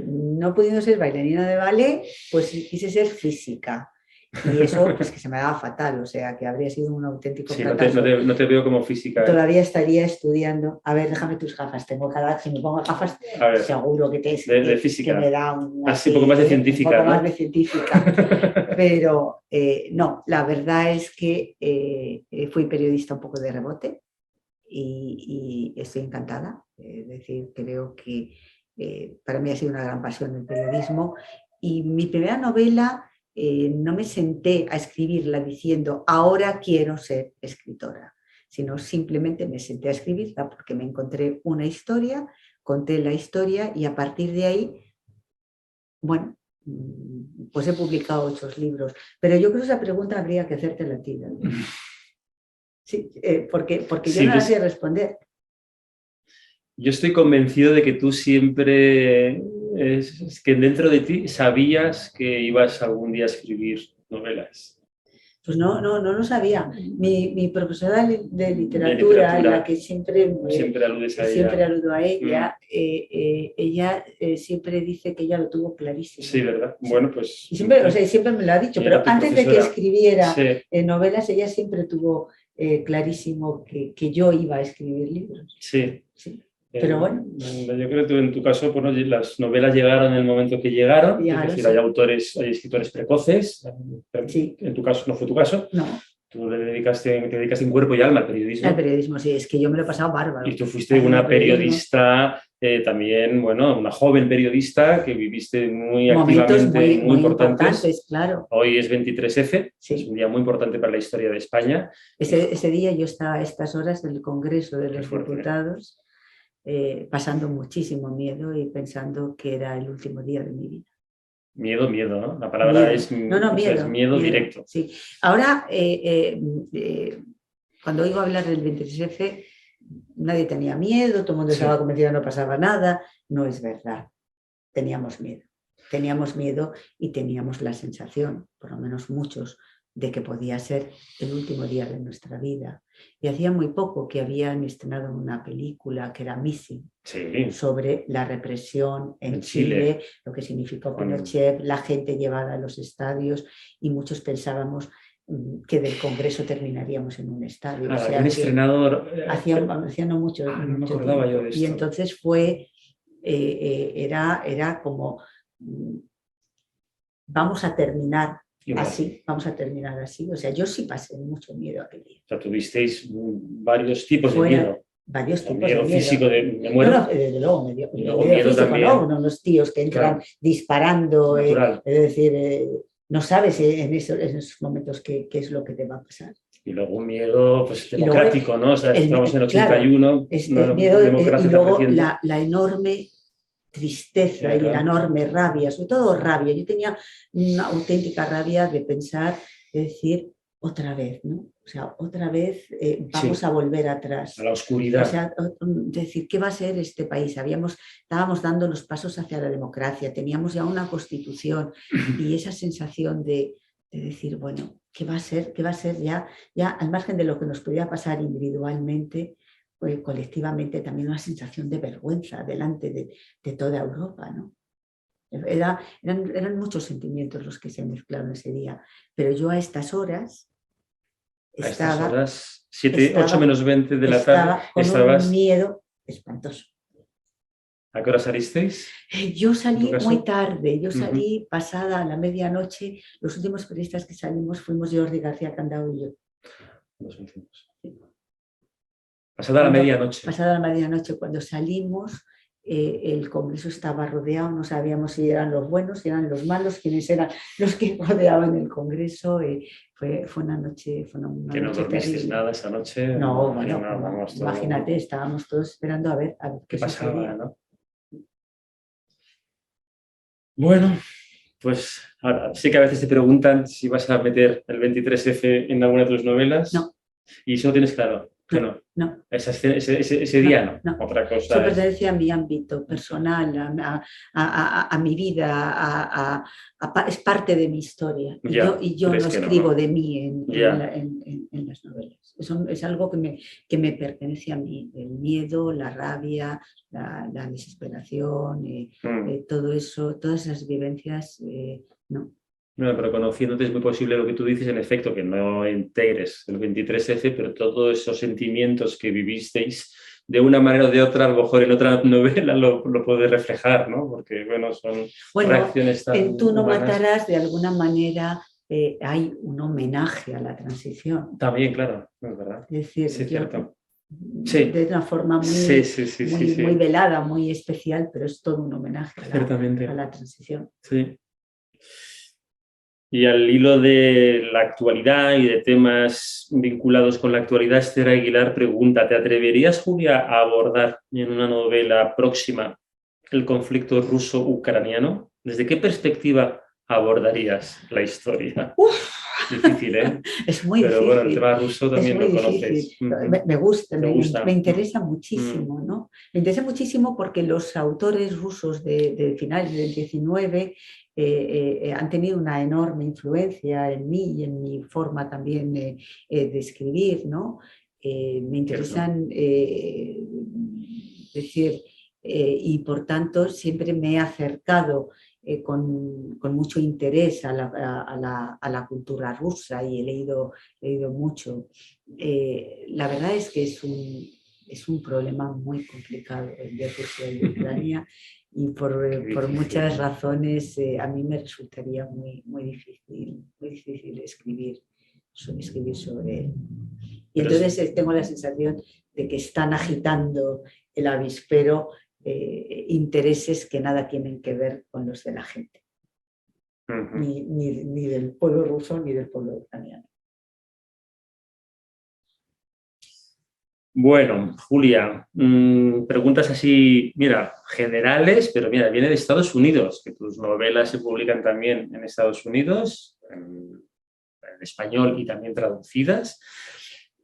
No pudiendo ser bailarina de ballet, pues quise ser física. Y eso, pues que se me daba fatal, o sea, que habría sido un auténtico fracaso. No te veo como física. Todavía estaría estudiando. A ver, déjame tus gafas. Tengo si me pongo gafas, seguro que de física. Que me da un poco más de científica. Un poco más de científica. Pero no, la verdad es que fui periodista un poco de rebote y estoy encantada. Es decir, creo que para mí ha sido una gran pasión el periodismo. Y mi primera novela... no me senté a escribirla diciendo ahora quiero ser escritora, sino simplemente me senté a escribirla porque me encontré una historia, conté la historia y a partir de ahí, bueno, pues he publicado 8 libros. Pero yo creo que esa pregunta habría que hacértela a ti, ¿no? Sí, porque yo no la sé responder. Yo estoy convencido de que tú siempre, que dentro de ti sabías que ibas algún día a escribir novelas. Pues no lo sabía. Mi profesora de literatura, la que siempre aludes a siempre aludo a ella, ella siempre dice que ella lo tuvo clarísimo. Sí, ¿verdad? Bueno, pues... Y siempre me lo ha dicho, pero antes de que escribiera novelas, ella siempre tuvo clarísimo que yo iba a escribir libros. Sí. Pero bueno. Yo creo que en tu caso, bueno, las novelas llegaron en el momento que llegaron. Es decir, hay escritores precoces. En tu caso no fue tu caso. No. Tú te dedicaste en cuerpo y alma al periodismo. Al periodismo, sí, es que yo me lo he pasado bárbaro. Y tú fuiste una periodista también, bueno, una joven periodista que viviste muy activamente, muy importantes. Claro. Hoy es 23F, es un día muy importante para la historia de España. Ese día yo estaba a estas horas del Congreso de los Diputados. pasando muchísimo miedo y pensando que era el último día de mi vida. Miedo, miedo, ¿no? La palabra Miedo. es, No, miedo, es miedo directo. Sí. Ahora, cuando oigo hablar del 23F, nadie tenía miedo, todo el mundo estaba convencido que no pasaba nada. No es verdad. Teníamos miedo. Teníamos miedo y teníamos la sensación, por lo menos muchos, de que podía ser el último día de nuestra vida. Y hacía muy poco que habían estrenado una película que era Missing, sobre la represión en Chile, lo que significó Pinochet, la gente llevada a los estadios, y muchos pensábamos que del Congreso terminaríamos en un estadio. O sea, estrenado... Hacía no mucho, no me acordaba yo de esto. Y entonces fue, era como, vamos a terminar así, vamos a terminar así. O sea, yo sí pasé mucho miedo aquel día. O sea, tuvisteis varios tipos de miedo. Varios tipos miedo de miedo. Físico de me muero. No, desde luego, miedo miedo físico, también. ¿no? Unos tíos que entran disparando, es decir, no sabes en esos momentos qué es lo que te va a pasar. Y luego un miedo pues, democrático, ¿no? O sea, estamos en 81, claro, miedo, y luego la enorme tristeza y la enorme rabia, sobre todo rabia. Yo tenía una auténtica rabia de pensar, de decir, otra vez, ¿no? O sea, otra vez vamos a volver atrás. A la oscuridad. O sea, decir, ¿qué va a ser este país? Estábamos dando los pasos hacia la democracia, teníamos ya una constitución y esa sensación de decir, bueno, ¿qué va a ser? ¿Qué va a ser ya al margen de lo que nos podía pasar individualmente? Colectivamente también una sensación de vergüenza delante de toda Europa, ¿no? Eran muchos sentimientos los que se mezclaron ese día, pero yo a estas horas estaba... A estas horas, 8 menos 20 de la tarde, con un miedo espantoso. ¿A qué hora salisteis? Yo salí muy tarde, yo salí pasada la medianoche. Los últimos periodistas que salimos fuimos Jordi García Candau y yo. Nos fuimos. Pasada la medianoche. Pasada la medianoche, cuando salimos, el Congreso estaba rodeado, no sabíamos si eran los buenos, si eran los malos, quiénes eran los que rodeaban el Congreso. Fue una noche, que no dormisteis nada esa noche. No, bueno, imagínate, estábamos todos esperando a ver qué pasaba, ¿no? Bueno, pues ahora sí que a veces te preguntan si vas a meter el 23F en alguna de tus novelas. No. Y eso lo tienes claro. Bueno, no. Ese día no. Otra cosa. Eso pertenece a mi ámbito personal, a mi vida, es parte de mi historia. Y yo no escribo de mí en las novelas. Eso es algo que me pertenece a mí. El miedo, la rabia, la desesperación, todo eso, todas esas vivencias, no. No, pero conociéndote es muy posible lo que tú dices, en efecto, que no integres el 23F, pero todos esos sentimientos que vivisteis, de una manera o de otra, a lo mejor en otra novela lo puedes reflejar, ¿no? Porque, bueno, son reacciones tan en Tú no humanas. matarás, de alguna manera, hay un homenaje a la transición. También, claro, es verdad. Es decir, sí, cierto. De una forma muy velada, muy especial, pero es todo un homenaje a la transición. Sí. Y al hilo de la actualidad y de temas vinculados con la actualidad, Esther Aguilar pregunta, ¿te atreverías, Julia, a abordar en una novela próxima el conflicto ruso-ucraniano? ¿Desde qué perspectiva abordarías la historia? Difícil, ¿eh? Es muy Pero difícil. Bueno, el tema ruso también lo conoces. Me gusta, me interesa muchísimo, ¿no? Me interesa muchísimo porque los autores rusos de finales del 19 han tenido una enorme influencia en mí y en mi forma también de escribir, ¿no? Me interesan, y por tanto siempre me he acercado con mucho interés a la cultura rusa y he leído mucho. La verdad es que es un problema muy complicado el de Rusia y Ucrania y por muchas razones a mí me resultaría muy difícil escribir sobre él. Y entonces tengo la sensación de que están agitando el avispero intereses que nada tienen que ver con los de la gente, ni del pueblo ruso ni del pueblo ucraniano. Bueno, Julia, preguntas así, mira, generales, pero mira, viene de Estados Unidos, que tus novelas se publican también en Estados Unidos, en español y también traducidas.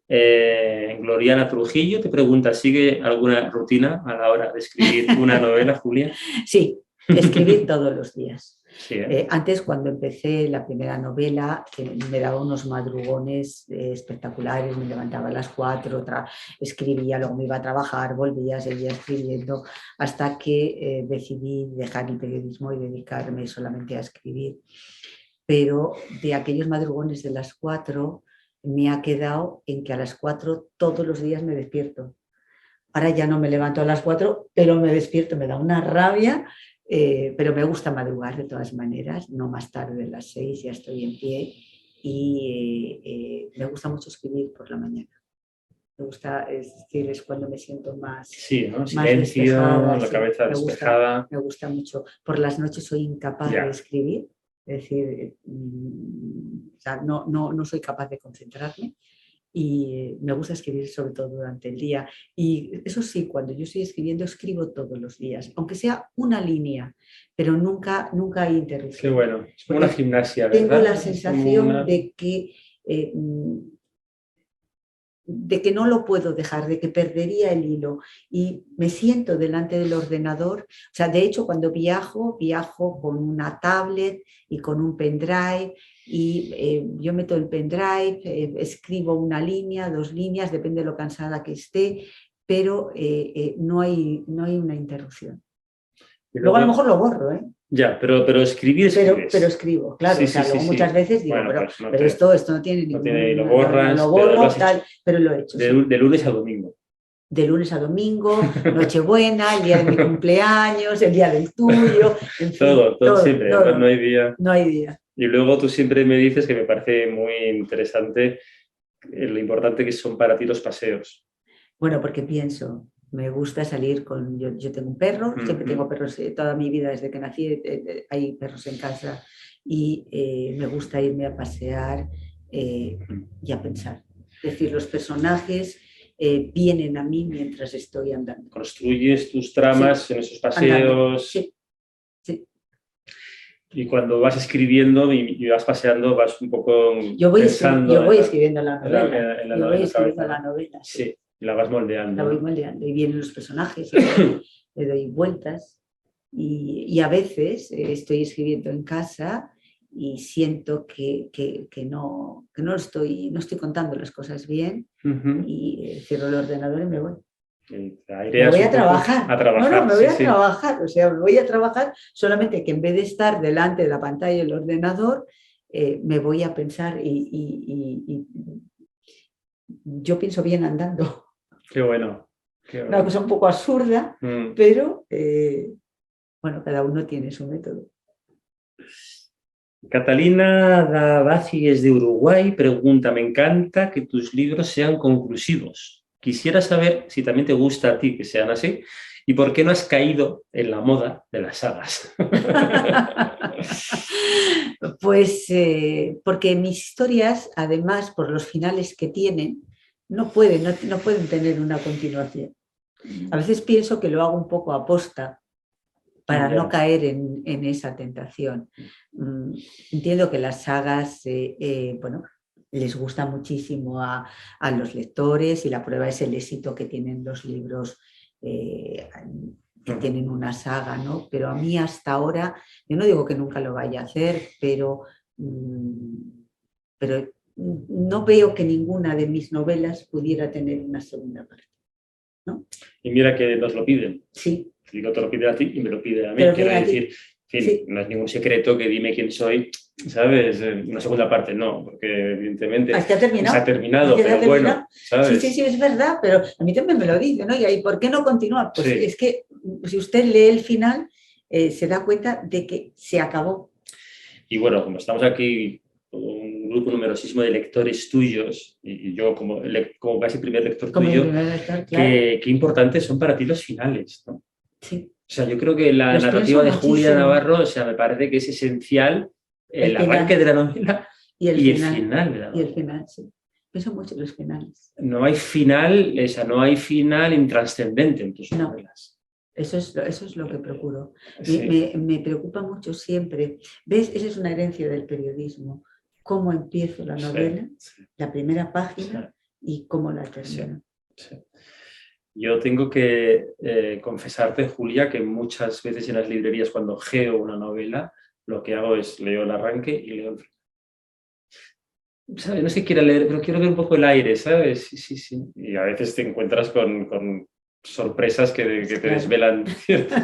Gloriana Trujillo te pregunta, ¿sigue alguna rutina a la hora de escribir una novela, Julia? Sí, escribir todos los días. Sí, ¿eh? Antes, cuando empecé la primera novela, me daba unos madrugones espectaculares, me levantaba a las 4, escribía, luego me iba a trabajar, volvía, seguía escribiendo, hasta que decidí dejar el periodismo y dedicarme solamente a escribir. Pero de aquellos madrugones de las 4, me ha quedado en que a las 4 todos los días me despierto. Ahora ya no me levanto a las 4, pero me despierto, me da una rabia, pero me gusta madrugar de todas maneras, no más tarde de las 6 ya estoy en pie y me gusta mucho escribir por la mañana. Me gusta, es decir, es cuando me siento más, sí, ¿no? más Silencio, despejada. la Sí, cabeza despejada. Me gusta mucho. Por las noches soy incapaz de escribir, es decir, o sea, no soy capaz de concentrarme. Y me gusta escribir sobre todo durante el día. Y eso sí, cuando yo estoy escribiendo, escribo todos los días, aunque sea una línea, pero nunca hay interrupción. Qué bueno, es como una gimnasia, ¿verdad? Tengo la sensación de que no lo puedo dejar, de que perdería el hilo y me siento delante del ordenador. O sea, de hecho, cuando viajo con una tablet y con un pendrive y yo meto el pendrive, escribo una línea, 2 líneas, depende de lo cansada que esté, pero no hay una interrupción. Luego a lo mejor lo borro, ¿eh? Ya, pero escribir. Pero escribo, claro. Sí, o sea, sí, luego sí, muchas veces digo, bueno, pero pues esto no tiene ningún... y lo borras, lo borro, pero lo he hecho. De lunes a domingo. De lunes a domingo, Nochebuena, el día de mi cumpleaños, el día del tuyo, en fin. Todo siempre, todo. No hay día. No hay día. Y luego tú siempre me dices que me parece muy interesante lo importante que son para ti los paseos. Bueno, porque pienso, me gusta salir con... Yo tengo un perro, siempre tengo perros, toda mi vida desde que nací hay perros en casa y me gusta irme a pasear y a pensar. Es decir, los personajes vienen a mí mientras estoy andando. Construyes tus tramas en esos paseos. Sí. Y cuando vas escribiendo y vas paseando, vas un poco pensando... Yo voy escribiendo la novela. Yo voy escribiendo la novela. Sí, y la vas moldeando. La voy moldeando. Y vienen los personajes, le doy vueltas. Y a veces estoy escribiendo en casa y siento que no estoy contando las cosas bien y cierro el ordenador y me voy. Me voy a trabajar. Me voy a trabajar. O sea, me voy a trabajar, solamente que en vez de estar delante de la pantalla del ordenador, me voy a pensar y yo pienso bien andando. Qué bueno. Una cosa un poco absurda, pero bueno, cada uno tiene su método. Catalina Davasi es de Uruguay, pregunta, me encanta que tus libros sean conclusivos. Quisiera saber si también te gusta a ti que sean así y por qué no has caído en la moda de las sagas. Pues porque mis historias, además, por los finales que tienen, no pueden tener una continuación. A veces pienso que lo hago un poco aposta para no caer en esa tentación. Entiendo que las sagas, bueno, les gusta muchísimo a los lectores y la prueba es el éxito que tienen los libros que tienen una saga, ¿no? Pero a mí hasta ahora, yo no digo que nunca lo vaya a hacer, pero no veo que ninguna de mis novelas pudiera tener una segunda parte, ¿no? Y mira que nos lo piden. Sí. Digo, te lo pide a ti y me lo pide a mí. Quiero decir, en fin, sí. No es ningún secreto que dime quién soy, ¿sabes? Una segunda parte no, porque evidentemente se ha terminado, pero bueno, ¿sabes? Sí, es verdad, pero a mí también me lo dicen, ¿no? ¿Y por qué no continúa? Pues es que si usted lee el final, se da cuenta de que se acabó. Y bueno, como estamos aquí un grupo numerosísimo de lectores tuyos, y yo como casi primer lector tuyo, claro. qué importantes son para ti los finales, ¿no? Sí. O sea, yo creo que la narrativa de Julia Navarro, o sea, me parece que es esencial el arranque de la novela y el final de la novela. Y el final, sí. Pienso mucho en los finales. No hay final, o sea, no hay final intrascendente en tus No. novelas. Eso es lo que procuro. Sí. Me preocupa mucho siempre. ¿Ves? Esa es una herencia del periodismo. Cómo empiezo la novela, Sí, la primera página sí, y cómo la sí, termino. sí. Yo tengo que confesarte, Julia, que muchas veces en las librerías cuando geo una novela, lo que hago es leo el arranque y leo el final. ¿Sabes? No sé qué quiero leer, pero quiero ver un poco el aire, ¿sabes? Sí, sí, sí. Y a veces te encuentras con sorpresas que te Claro. desvelan, ¿cierto?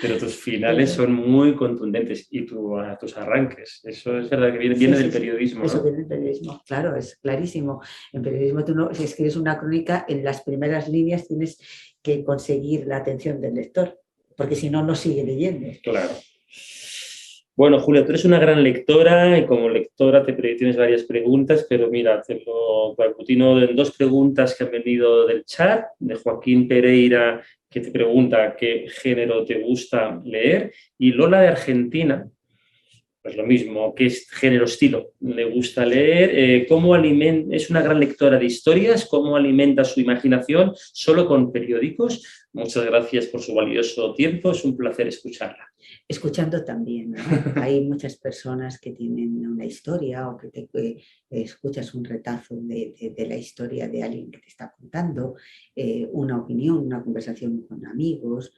Pero tus finales Claro. son muy contundentes y tus arranques. Eso es verdad que viene, Sí, viene sí, del sí. periodismo, Eso ¿no? viene del periodismo, claro, es clarísimo. En periodismo tú no, si escribes una crónica, en las primeras líneas tienes que conseguir la atención del lector, porque si no, no sigue leyendo. Claro. Bueno, Julia, tú eres una gran lectora y como lectora tienes varias preguntas, pero mira, te lo aglutino en dos preguntas que han venido del chat, de Joaquín Pereira, que te pregunta qué género te gusta leer, y Lola de Argentina, pues lo mismo, qué género, estilo le gusta leer, es una gran lectora de historias, cómo alimenta su imaginación solo con periódicos. Muchas gracias por su valioso tiempo, es un placer escucharla. Escuchando también, ¿no? Hay muchas personas que tienen una historia o que escuchas un retazo de la historia de alguien que te está contando, una opinión, una conversación con amigos,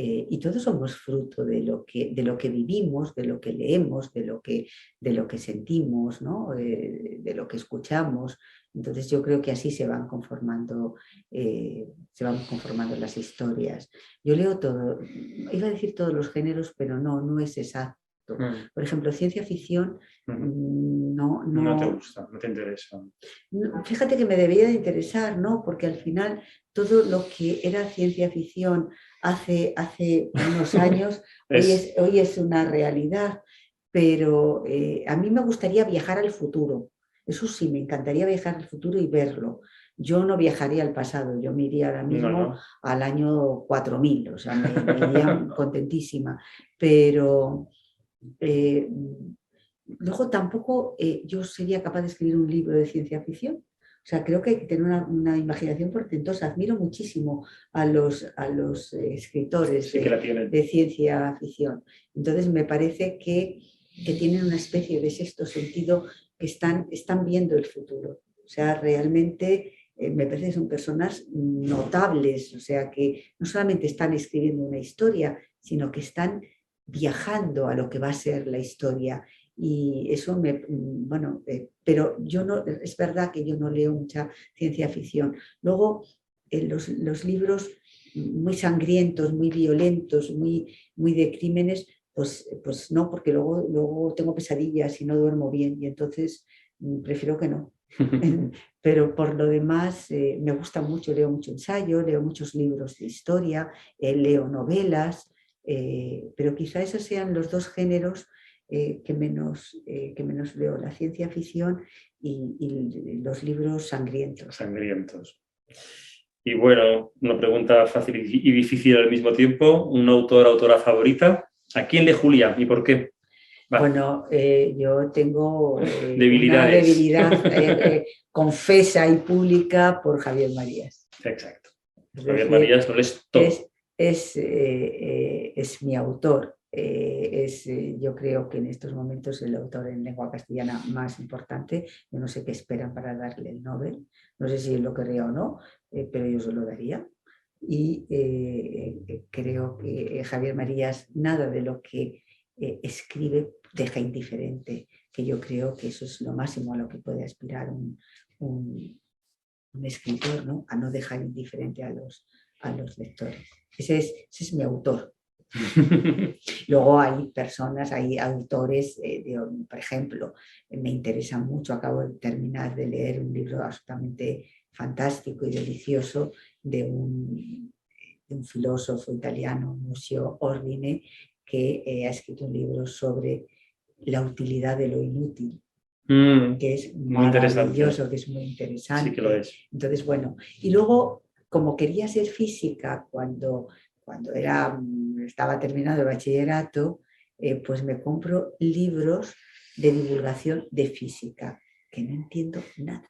y todos somos fruto de lo que vivimos, de lo que leemos, de lo que sentimos, ¿no? De lo que escuchamos. Entonces yo creo que así se van conformando las historias. Yo leo todo, iba a decir todos los géneros, pero no es exacto. Por ejemplo, ciencia ficción, No te gusta, no te interesa. Fíjate que me debía de interesar, ¿no? Porque al final todo lo que era ciencia ficción hace unos años, hoy es una realidad, pero a mí me gustaría viajar al futuro. Eso sí, me encantaría viajar al futuro y verlo. Yo no viajaría al pasado, yo me iría ahora mismo al año 4000, o sea, me iría contentísima. Pero luego tampoco yo sería capaz de escribir un libro de ciencia ficción. O sea, creo que hay que tener una imaginación portentosa. Admiro muchísimo a los escritores Sí que la tienen. de ciencia ficción. Entonces me parece que tienen una especie de sexto sentido, que están viendo el futuro. O sea, realmente me parece que son personas notables. O sea, que no solamente están escribiendo una historia, sino que están viajando a lo que va a ser la historia. Y eso bueno, pero yo no, es verdad que yo no leo mucha ciencia ficción. Luego, los libros muy sangrientos, muy violentos, muy de crímenes, pues no, porque luego tengo pesadillas y no duermo bien, y entonces prefiero que no. Pero por lo demás, me gusta mucho, leo mucho ensayo, leo muchos libros de historia, leo novelas, pero quizá esos sean los dos géneros que menos leo, la ciencia ficción y los libros sangrientos. Sangrientos. Y bueno, una pregunta fácil y difícil al mismo tiempo. ¿Un autora favorita? ¿A quién lee Julia y por qué? Va. Bueno, yo tengo una Debilidades. debilidad confesa y pública por Javier Marías. Exacto. Es Javier decir, Marías lo lees todo. es mi autor. Yo creo que en estos momentos el autor en lengua castellana más importante. Yo no sé qué esperan para darle el Nobel. No sé si lo querría o no, pero yo se lo daría. Y creo que Javier Marías, nada de lo que escribe deja indiferente, que yo creo que eso es lo máximo a lo que puede aspirar un escritor, ¿no? A no dejar indiferente a los lectores. Ese es mi autor. Luego hay personas, hay autores, por ejemplo, me interesa mucho, acabo de terminar de leer un libro absolutamente fantástico y delicioso de un filósofo italiano, Lucio Ordine, que ha escrito un libro sobre la utilidad de lo inútil, que es muy maravilloso, interesante. que es muy interesante. Sí que lo es. Entonces, bueno, y luego, como quería ser física cuando estaba terminando el bachillerato, pues me compro libros de divulgación de física, que no entiendo nada.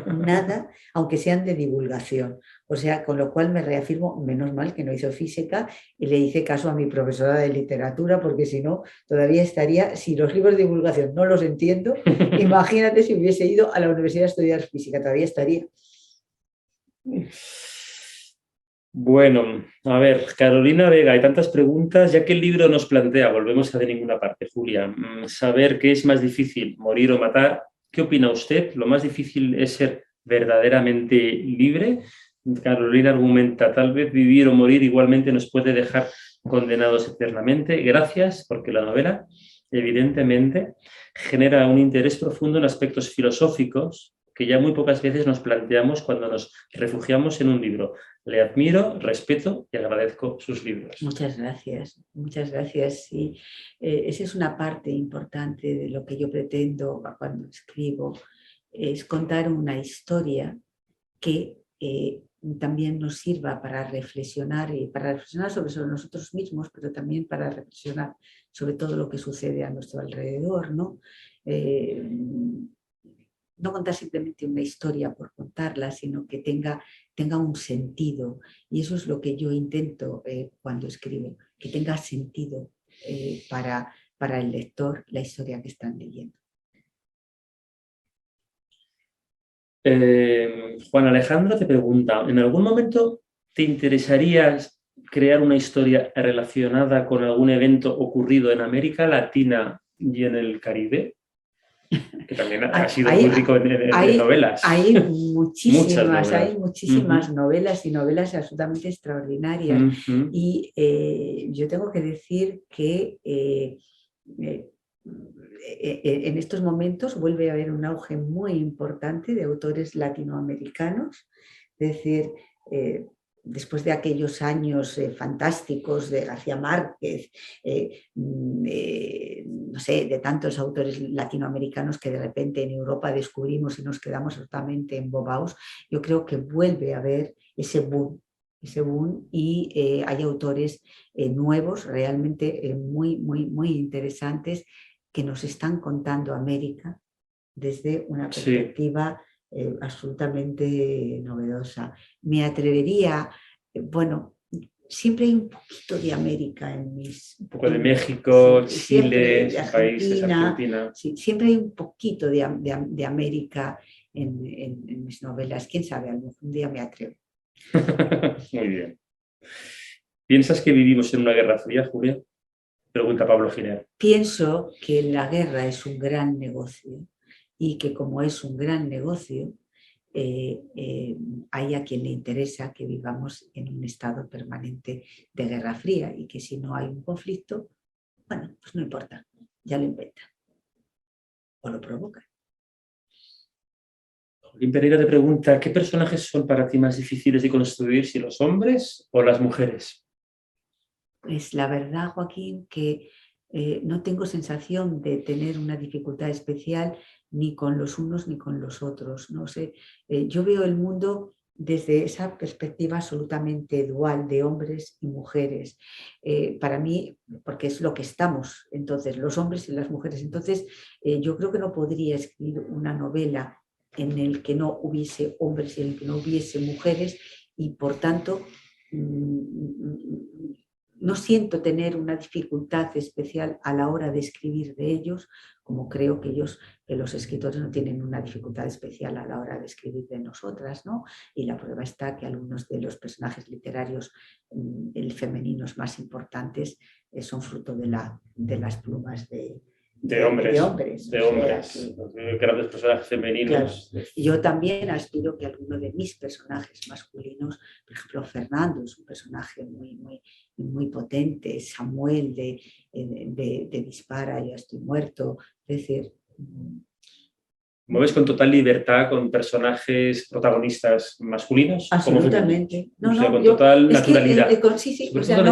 Nada, aunque sean de divulgación. O sea, con lo cual me reafirmo, menos mal que no hizo física y le hice caso a mi profesora de literatura, porque si no, todavía estaría, si los libros de divulgación no los entiendo, imagínate si hubiese ido a la universidad a estudiar física, todavía estaría. Bueno, a ver, Carolina Vega, hay tantas preguntas, ya que el libro nos plantea, volvemos a de ninguna parte, Julia, saber qué es más difícil, morir o matar. ¿Qué opina usted? ¿Lo más difícil es ser verdaderamente libre? Carolina argumenta, tal vez vivir o morir igualmente nos puede dejar condenados eternamente. Gracias, porque la novela, evidentemente, genera un interés profundo en aspectos filosóficos que ya muy pocas veces nos planteamos cuando nos refugiamos en un libro. Le admiro, respeto y agradezco sus libros. Muchas gracias, muchas gracias. Sí, esa es una parte importante de lo que yo pretendo cuando escribo, es contar una historia que también nos sirva para reflexionar y para reflexionar sobre nosotros mismos, pero también para reflexionar sobre todo lo que sucede a nuestro alrededor, ¿no? No contar simplemente una historia por contarla, sino que tenga un sentido. Y eso es lo que yo intento cuando escribo, que tenga sentido para el lector la historia que están leyendo. Juan Alejandro te pregunta, ¿en algún momento te interesaría crear una historia relacionada con algún evento ocurrido en América Latina y en el Caribe? Que también ha sido muy rico en novelas. Hay muchísimas, novelas. Novelas y novelas absolutamente extraordinarias. Y yo tengo que decir que en estos momentos vuelve a haber un auge muy importante de autores latinoamericanos, es decir, después de aquellos años fantásticos de García Márquez, no sé, de tantos autores latinoamericanos que de repente en Europa descubrimos y nos quedamos absolutamente embobados, yo creo que vuelve a haber ese boom y hay autores nuevos, realmente muy interesantes, que nos están contando América desde una perspectiva absolutamente novedosa. Me atrevería, bueno, siempre hay un poquito de América en mis... Un poco de México, sí, Chile, de Argentina. Sí, siempre hay un poquito de América en mis novelas. Quién sabe, algún día me atrevo. Muy bien. ¿Piensas que vivimos en una guerra fría, Julia? Pregunta Pablo Giner. Pienso que la guerra es un gran negocio y que como es un gran negocio, hay a quien le interesa que vivamos en un estado permanente de guerra fría y que si no hay un conflicto, bueno, pues no importa, ya lo inventan o lo provocan. Jolín Pereira te pregunta, ¿qué personajes son para ti más difíciles de construir, si los hombres o las mujeres? Pues la verdad, Joaquín, que no tengo sensación de tener una dificultad especial ni con los unos ni con los otros. No sé, yo veo el mundo desde esa perspectiva absolutamente dual de hombres y mujeres. Para mí, porque es lo que estamos, entonces, los hombres y las mujeres. Entonces, yo creo que no podría escribir una novela en el que no hubiese hombres y en el que no hubiese mujeres y, por tanto, no siento tener una dificultad especial a la hora de escribir de ellos, como creo que los escritores no tienen una dificultad especial a la hora de escribir de nosotras, ¿no? Y la prueba está que algunos de los personajes literarios femeninos más importantes son fruto de las plumas de hombres. Grandes personajes femeninos. Claro. Yo también aspiro que alguno de mis personajes masculinos, por ejemplo, Fernando es un personaje muy potente, Samuel de Dispara, ya estoy muerto, es decir... ¿Mueves con total libertad con personajes protagonistas masculinos? Absolutamente. Con total naturalidad. Sí. O sea,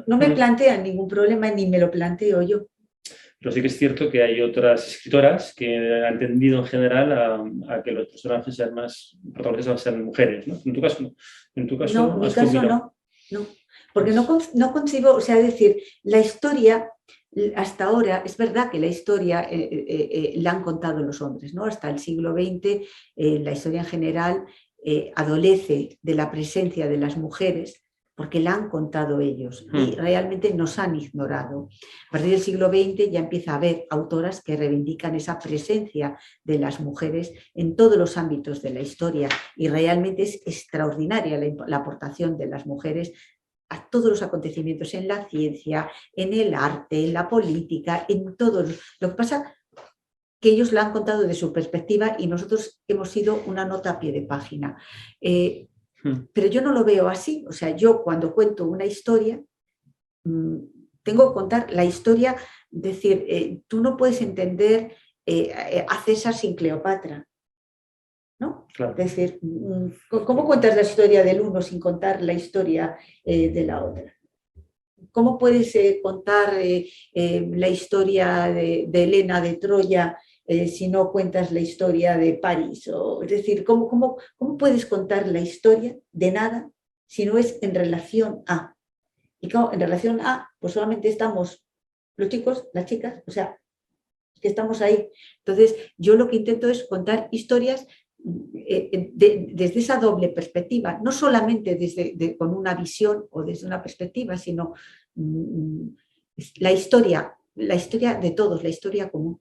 no me plantean ningún problema ni me lo planteo yo. Pero sí que es cierto que hay otras escritoras que han tendido en general a que los personajes sean más protagonistas, sean mujeres, ¿no? En tu caso no. En mi caso no. Porque no concibo, o sea, es decir, la historia, hasta ahora, es verdad que la historia la han contado los hombres, ¿no? Hasta el siglo XX, la historia en general adolece de la presencia de las mujeres porque la han contado ellos y realmente nos han ignorado. A partir del siglo XX ya empieza a haber autoras que reivindican esa presencia de las mujeres en todos los ámbitos de la historia y realmente es extraordinaria la aportación de las mujeres a todos los acontecimientos en la ciencia, en el arte, en la política, en todo. Lo que pasa que ellos la han contado de su perspectiva y nosotros hemos sido una nota a pie de página. Pero yo no lo veo así. O sea, yo cuando cuento una historia, tengo que contar la historia, decir, tú no puedes entender a César sin Cleopatra, ¿no? Claro. Es decir, ¿cómo cuentas la historia del uno sin contar la historia de la otra? ¿Cómo puedes contar la historia de Helena de Troya si no cuentas la historia de París? Es decir, ¿cómo puedes contar la historia de nada si no es en relación a? Y claro, en relación a, pues solamente estamos los chicos, las chicas, o sea, que estamos ahí. Entonces, yo lo que intento es contar historias desde esa doble perspectiva, no solamente con una visión o desde una perspectiva, sino la historia de todos, la historia común.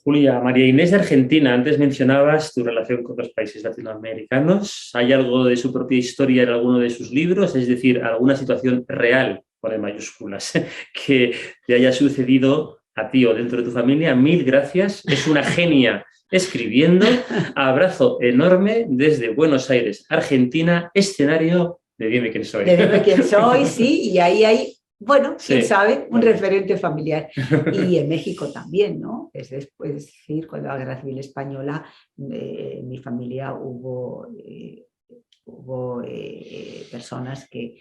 Julia, María Inés de Argentina, antes mencionabas tu relación con los países latinoamericanos. ¿Hay algo de su propia historia en alguno de sus libros? Es decir, alguna situación real, pone mayúsculas, que te haya sucedido a ti o dentro de tu familia. Mil gracias, es una genia escribiendo. Abrazo enorme desde Buenos Aires, Argentina, escenario de Dime quién soy. De Dime quién soy, sí, y ahí hay, bueno, quién sabe, un referente familiar. Y en México también, ¿no? Es decir, cuando la Guerra Civil Española, en mi familia hubo personas que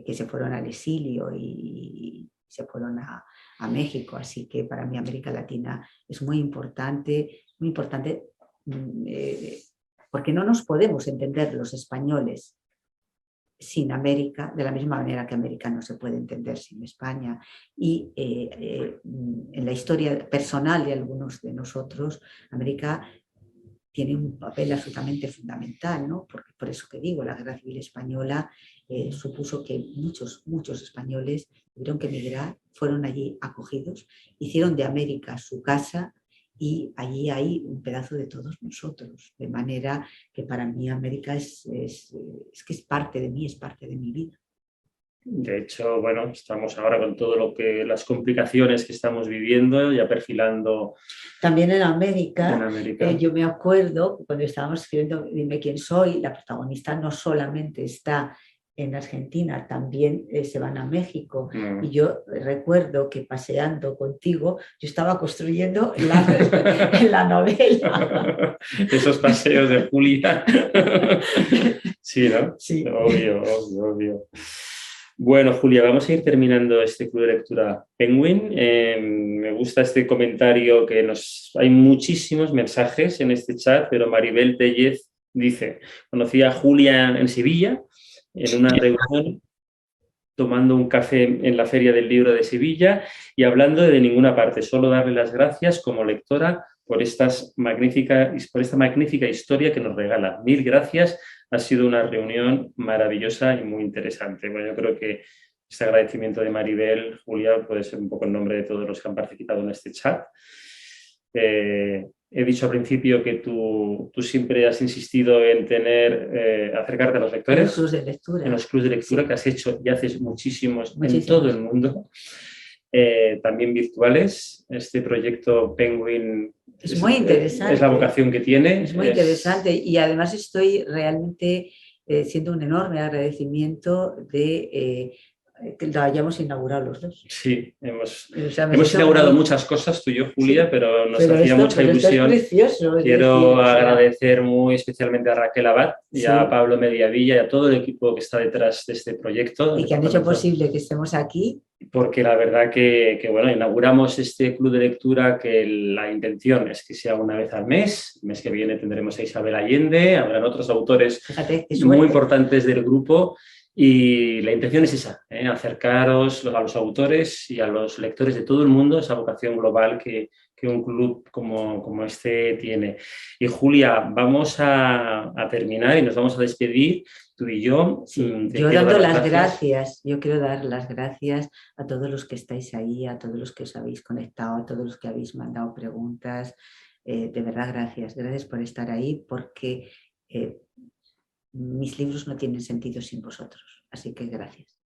se fueron al exilio y se fueron a México, así que para mí América Latina es muy importante porque no nos podemos entender los españoles sin América, de la misma manera que América no se puede entender sin España. Y en la historia personal de algunos de nosotros, América tiene un papel absolutamente fundamental, ¿no? Porque por eso que digo, la Guerra Civil Española supuso que muchos españoles tuvieron que emigrar, fueron allí acogidos, hicieron de América su casa y allí hay un pedazo de todos nosotros, de manera que para mí América es que es parte de mí, es parte de mi vida. De hecho, bueno, estamos ahora con todo las complicaciones que estamos viviendo, ya perfilando. También en América. Yo me acuerdo cuando estábamos escribiendo Dime quién soy, la protagonista no solamente está en Argentina, también se van a México. Y yo recuerdo que paseando contigo, yo estaba construyendo la novela. Esos paseos de Julia. Sí, ¿no? Sí. Obvio. Bueno, Julia, vamos a ir terminando este club de lectura Penguin. Me gusta este comentario hay muchísimos mensajes en este chat, pero Maribel Tellez dice: conocí a Julia en Sevilla, en una reunión, tomando un café en la Feria del Libro de Sevilla y hablando de ninguna parte, solo darle las gracias como lectora por esta magnífica historia que nos regala. Mil gracias. Ha sido una reunión maravillosa y muy interesante. Bueno, yo creo que este agradecimiento de Maribel, Julia, puede ser un poco el nombre de todos los que han participado en este chat. He dicho al principio que tú siempre has insistido en acercarte a los lectores. En los clubs de lectura. En los clubs de lectura, sí, que has hecho y haces muchísimos en todo el mundo. También virtuales. Este proyecto Penguin es muy interesante. Es la vocación que tiene. Es muy interesante y además estoy realmente siendo un enorme agradecimiento de que lo hayamos inaugurado los dos. Sí, O sea, hemos inaugurado muchas cosas, tú y yo, Julia, sí, pero nos pero hacía mucha esto es ilusión. precioso. Quiero decir, o sea, agradecer muy especialmente a Raquel Abad y a sí, Pablo Mediavilla y a todo el equipo que está detrás de este proyecto, el y que han hecho departamento, posible que estemos aquí. porque la verdad bueno, inauguramos este club de lectura que la intención es que sea una vez al mes. El mes que viene tendremos a Isabel Allende, habrán otros autores Fíjate, qué muy suerte. importantes del grupo y la intención es esa, acercaros a los autores y a los lectores de todo el mundo, esa vocación global que un club como este tiene. Y Julia, vamos a terminar y nos vamos a despedir, tú y yo. Sí, Te yo quiero dando dar las las gracias. gracias, yo quiero dar las gracias a todos los que estáis ahí, a todos los que os habéis conectado, a todos los que habéis mandado preguntas. De verdad, gracias. Gracias por estar ahí, porque mis libros no tienen sentido sin vosotros. Así que gracias.